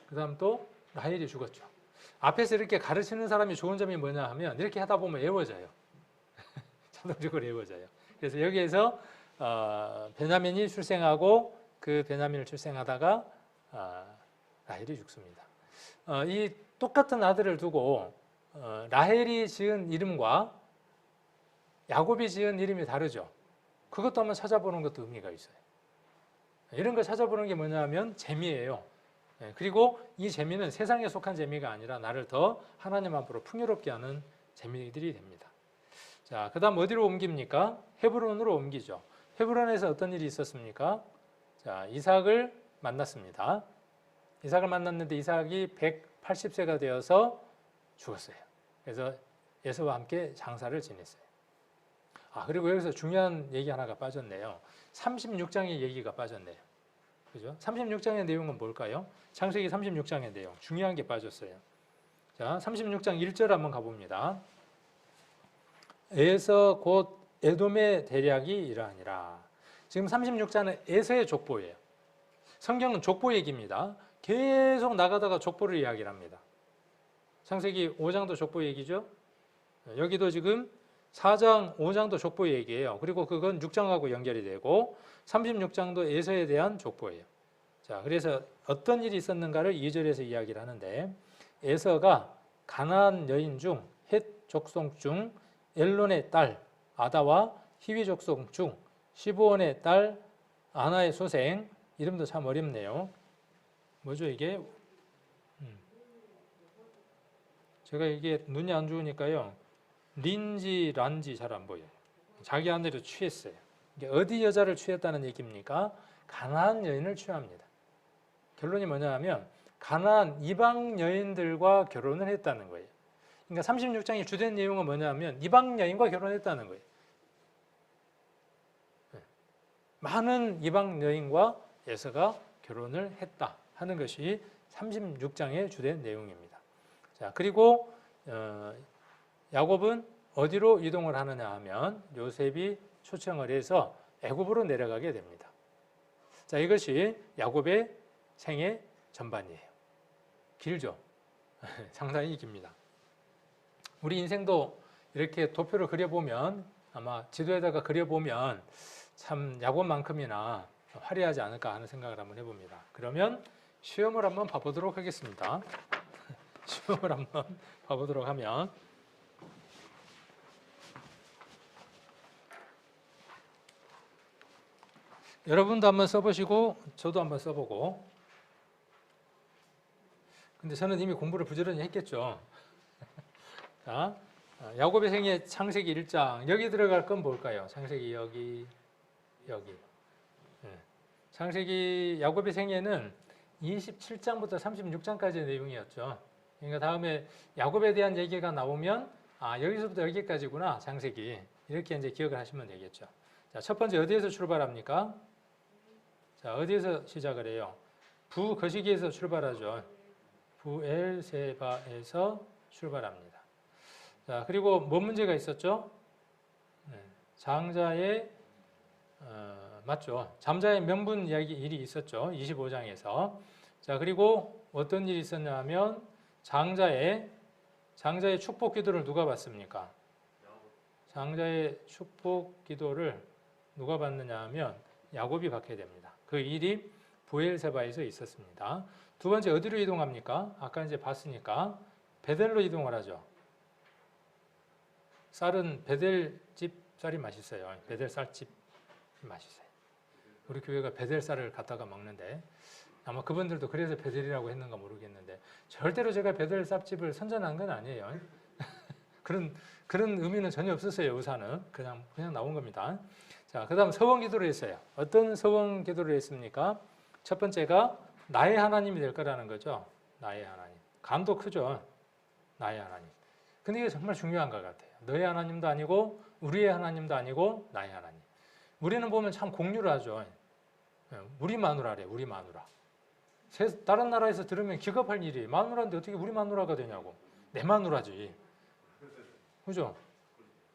그 다음 또 라헬이 죽었죠. 앞에서 이렇게 가르치는 사람이 좋은 점이 뭐냐 하면 이렇게 하다 보면 외워져요. 자동적으로 외워져요. 그래서 여기에서 베냐민이 출생하고 그 베냐민을 출생하다가 라헬이 죽습니다. 이 똑같은 아들을 두고 라헬이 지은 이름과 야곱이 지은 이름이 다르죠. 그것도 한번 찾아보는 것도 의미가 있어요. 이런 걸 찾아보는 게 뭐냐면 재미예요. 그리고 이 재미는 세상에 속한 재미가 아니라 나를 더 하나님 앞으로 풍요롭게 하는 재미들이 됩니다. 자, 그 다음 어디로 옮깁니까? 헤브론으로 옮기죠. 헤브론에서 어떤 일이 있었습니까? 자, 이삭을 만났습니다. 이삭을 만났는데 이삭이 180세가 되어서 죽었어요. 그래서 에서와 함께 장사를 지냈어요. 그리고 여기서 중요한 얘기 하나가 빠졌네요. 36장의 얘기가 빠졌네요. 그죠? 36장의 내용은 뭘까요? 창세기 36장의 내용. 중요한 게 빠졌어요. 자, 36장 1절 한번 가봅니다. 에서 곧 에돔의 대략이 이러하니라. 지금 36장은 에서의 족보예요. 성경은 족보 얘기입니다. 계속 나가다가 족보를 이야기를 합니다. 창세기 5장도 족보 얘기죠. 여기도 지금 4장, 5장도 족보 얘기예요. 그리고 그건 6장하고 연결이 되고 36장도 에서에 대한 족보예요. 자, 그래서 어떤 일이 있었는가를 2절에서 이야기를 하는데 에서가 가나안 여인 중 헷 족속 중 엘론의 딸 아다와 히위 족속 중 시브온의 딸 아나의 소생, 이름도 참 어렵네요. 뭐죠 이게? 제가 이게 눈이 안 좋으니까요. 린지, 란지 잘 안 보여요. 자기 아내를 취했어요. 이게 어디 여자를 취했다는 얘기입니까? 가나안 여인을 취합니다. 결론이 뭐냐 하면 가나안 이방 여인들과 결혼을 했다는 거예요. 그러니까 36장의 주된 내용은 뭐냐 하면 이방 여인과 결혼했다는 거예요. 많은 이방 여인과 에서가 결혼을 했다 하는 것이 36장의 주된 내용입니다. 자, 그리고 야곱은 어디로 이동을 하느냐 하면 요셉이 초청을 해서 애굽으로 내려가게 됩니다. 자, 이것이 야곱의 생애 전반이에요. 길죠? 상당히 깁니다. 우리 인생도 이렇게 도표를 그려보면 아마 지도에다가 그려보면 참 야곱만큼이나 화려하지 않을까 하는 생각을 한번 해봅니다. 그러면 시험을 한번 봐보도록 하겠습니다. 시험을 한번 봐보도록 하면 여러분도 한번 써보시고 저도 한번 써보고 근데 저는 이미 공부를 부지런히 했겠죠. 자, 야곱의 생애 창세기 1장 여기 들어갈 건 뭘까요? 창세기 여기 창세기 야곱의 생애는 27장부터 36장까지의 내용이었죠. 그러니까 다음에 야곱에 대한 얘기가 나오면 여기서부터 여기까지구나 창세기 이렇게 이제 기억을 하시면 되겠죠. 자, 첫 번째 어디에서 출발합니까? 자, 어디에서 시작을 해요? 부거시기에서 출발하죠. 부엘세바에서 출발합니다. 자, 그리고 뭔 문제가 있었죠? 장자의 맞죠. 잠자의 명분 이야기 일이 있었죠. 25장에서. 자, 그리고 어떤 일이 있었냐 하면 장자의 축복 기도를 누가 받습니까? 장자의 축복 기도를 누가 받느냐 하면 야곱이 받게 됩니다. 그 일이 부엘세바에서 있었습니다. 두 번째 어디로 이동합니까? 아까 이제 봤으니까 베델로 이동을 하죠. 쌀은 베델집 쌀이 맛있어요. 베델 쌀집 맛있어요. 우리 교회가 베델 쌀을 갖다가 먹는데 아마 그분들도 그래서 베델이라고 했는가 모르겠는데 절대로 제가 베델 쌀집을 선전한 건 아니에요. 그런 의미는 전혀 없었어요. 의사는 그냥 나온 겁니다. 자, 그다음 서원 기도를 했어요. 어떤 서원 기도를 했습니까? 첫 번째가 나의 하나님이 될 거라는 거죠. 나의 하나님. 감도 크죠. 나의 하나님. 근데 이게 정말 중요한 것 같아요. 너의 하나님도 아니고 우리의 하나님도 아니고 나의 하나님. 우리는 보면 참 공유를 하죠. 우리 마누라래, 우리 마누라. 다른 나라에서 들으면 기겁할 일이 마누라인데 어떻게 우리 마누라가 되냐고. 내 마누라지. 그죠?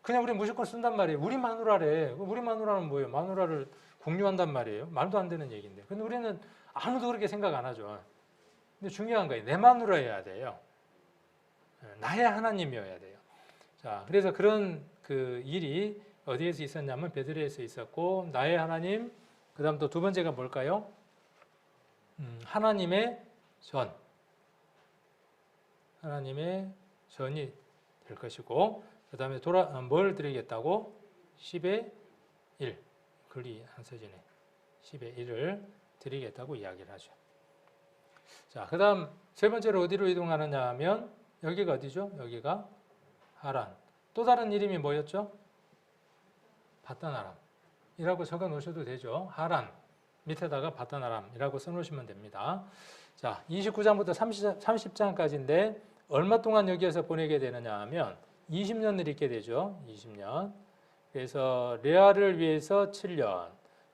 그냥 우리 무조건 쓴단 말이에요. 우리 마누라래. 우리 마누라는 뭐예요? 마누라를 공유한단 말이에요. 말도 안 되는 얘기인데. 근데 우리는 아무도 그렇게 생각 안 하죠. 근데 중요한 거예요. 내 마누라여야 돼요. 나의 하나님이어야 돼요. 자, 그래서 그런 그 일이 어디에서 있었냐면 베들레헴에서 있었고 나의 하나님. 그다음 또 두 번째가 뭘까요? 하나님의 전. 하나님의 전이 될 것이고 그 다음에 뭘 드리겠다고? 10의 1. 글이 안 써지네. 10의 1을 드리겠다고 이야기를 하죠. 자, 그 다음 세 번째로 어디로 이동하느냐 하면 여기가 어디죠? 여기가 하란. 또 다른 이름이 뭐였죠? 바다나람이라고 적어 놓으셔도 되죠. 하란. 밑에다가 바다나람이라고 써 놓으시면 됩니다. 자, 29장부터 30장까지인데 얼마 동안 여기에서 보내게 되느냐 하면 20년을 있게 되죠. 20년. 그래서 레아를 위해서 7년,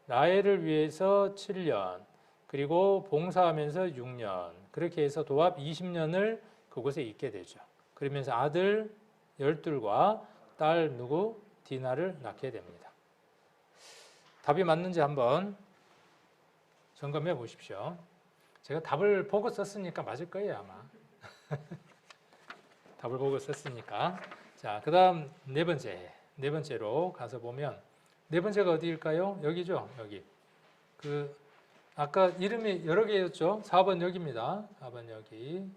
라헬을 위해서 7년, 그리고 봉사하면서 6년. 그렇게 해서 도합 20년을 그곳에 있게 되죠. 그러면서 아들 12과 딸 누구? 디나를 낳게 됩니다. 답이 맞는지 한번 점검해 보십시오. 제가 답을 보고 썼으니까 맞을 거예요, 아마. 답을 보고 썼으니까. 자, 그 다음 네 번째로 가서 보면 네 번째가 어디일까요? 여기죠, 여기. 아까 이름이 여러 개였죠? 4번 여기입니다. 4번 여기.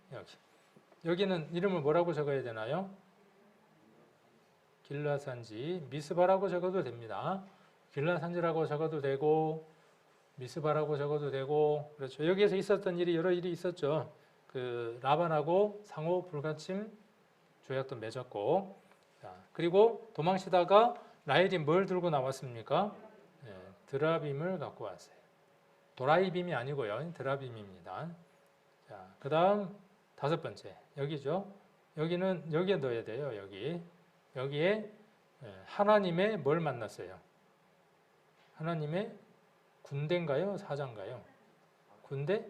여기는 이름을 뭐라고 적어야 되나요? 길라산지, 미스바라고 적어도 됩니다. 길라산지라고 적어도 되고, 미스바라고 적어도 되고, 그렇죠. 여기에서 있었던 일이 여러 일이 있었죠. 라반하고 상호 불가침 조약도 맺었고, 자, 그리고 도망치다가 라헬이 뭘 들고 나왔습니까? 드라빔을 갖고 왔어요. 도라이빔이 아니고요. 드라빔입니다. 자, 그 다음 다섯 번째. 여기죠. 여기는 여기에 넣어야 돼요. 여기에 하나님의 뭘 만났어요? 하나님의 군대인가요? 사자인가요? 군대?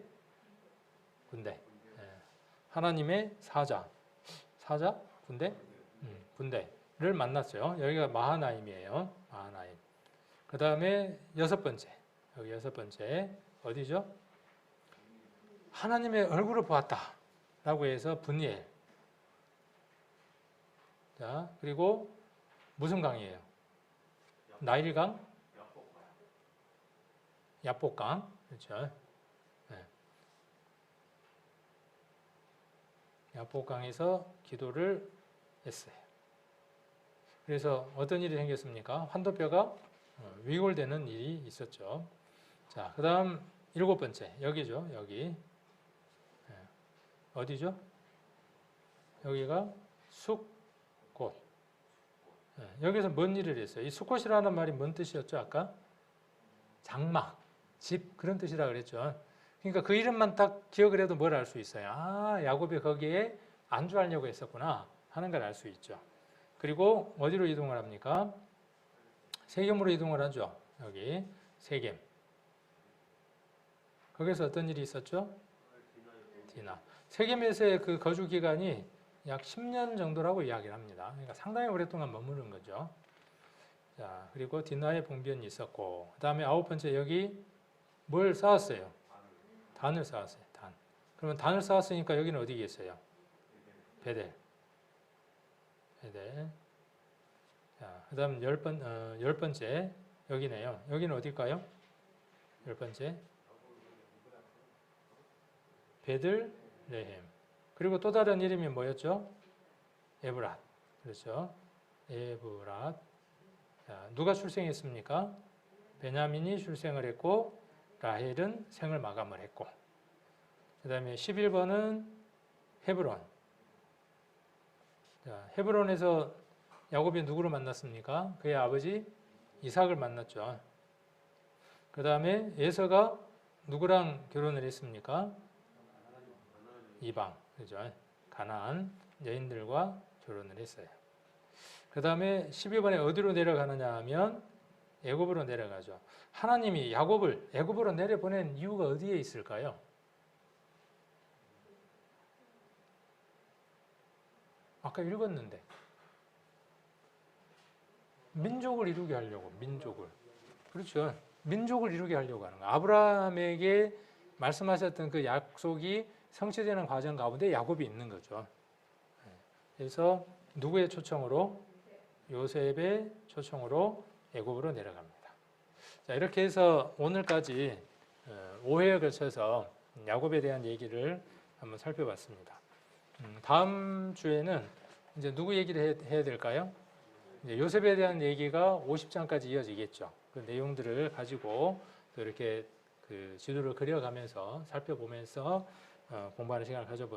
하나님의 사자. 군대? 군대를 만났어요. 여기가 마하나임이에요. 마하나임. 그 다음에 여섯 번째. 여기 여섯 번째. 어디죠? 하나님의 얼굴을 보았다. 라고 해서 분이엘. 자, 그리고 무슨 강이에요? 나일강? 야복강. 그렇죠. 야복강에서 기도를 했어요. 그래서 어떤 일이 생겼습니까? 환도뼈가 위골되는 일이 있었죠. 자, 그 다음 7번째, 여기죠, 여기. 어디죠? 여기가 숫꽃. 여기서 뭔 일을 했어요? 이 숫꽃이라는 말이 뭔 뜻이었죠, 아까? 장막, 집, 그런 뜻이라 그랬죠. 그러니까 그 이름만 딱 기억을 해도 뭘 알 수 있어요? 아, 야곱이 거기에 안주하려고 했었구나 하는 걸 알 수 있죠. 그리고 어디로 이동을 합니까? 세겜으로 이동을 하죠. 여기 세겜. 거기서 어떤 일이 있었죠? 디나. 세겜에서의 그 거주 기간이 약 10년 정도라고 이야기를 합니다. 그러니까 상당히 오랫동안 머무른 거죠. 자, 그리고 디나의 봉변이 있었고, 그 다음에 9번째 여기 뭘 쌓았어요? 단을 쌓았어요. 단. 그러면 단을 쌓았으니까 여기는 어디겠어요? 베델. 베델. 자, 그 다음 10번째 여기네요. 여기는 어딜까요? 10번째 베들레헴. 그리고 또 다른 이름이 뭐였죠? 에브랏. 그렇죠? 에브랏. 자, 누가 출생했습니까? 베냐민이 출생을 했고 라헬은 생을 마감을 했고, 그 다음에 11번은 헤브론. 자, 헤브론에서 야곱이 누구를 만났습니까? 그의 아버지 이삭을 만났죠. 그 다음에 에서가 누구랑 결혼을 했습니까? 이방, 그죠? 가나안 여인들과 결혼을 했어요. 그 다음에 12번에 어디로 내려가느냐 하면 애굽으로 내려가죠. 하나님이 야곱을 애굽으로 내려보낸 이유가 어디에 있을까요? 아까 읽었는데 민족을 이루게 하려고, 민족을. 그렇죠. 민족을 이루게 하려고 하는 거예요. 아브라함에게 말씀하셨던 그 약속이 성취되는 과정 가운데 야곱이 있는 거죠. 그래서 누구의 초청으로? 요셉의 초청으로 애굽으로 내려갑니다. 자, 이렇게 해서 오늘까지 5회에 걸쳐서 야곱에 대한 얘기를 한번 살펴봤습니다. 다음 주에는 이제 누구 얘기를 해야 될까요? 이제 요셉에 대한 얘기가 50장까지 이어지겠죠. 그 내용들을 가지고 또 이렇게 그 지도를 그려가면서 살펴보면서 공부하는 시간을 가져보도록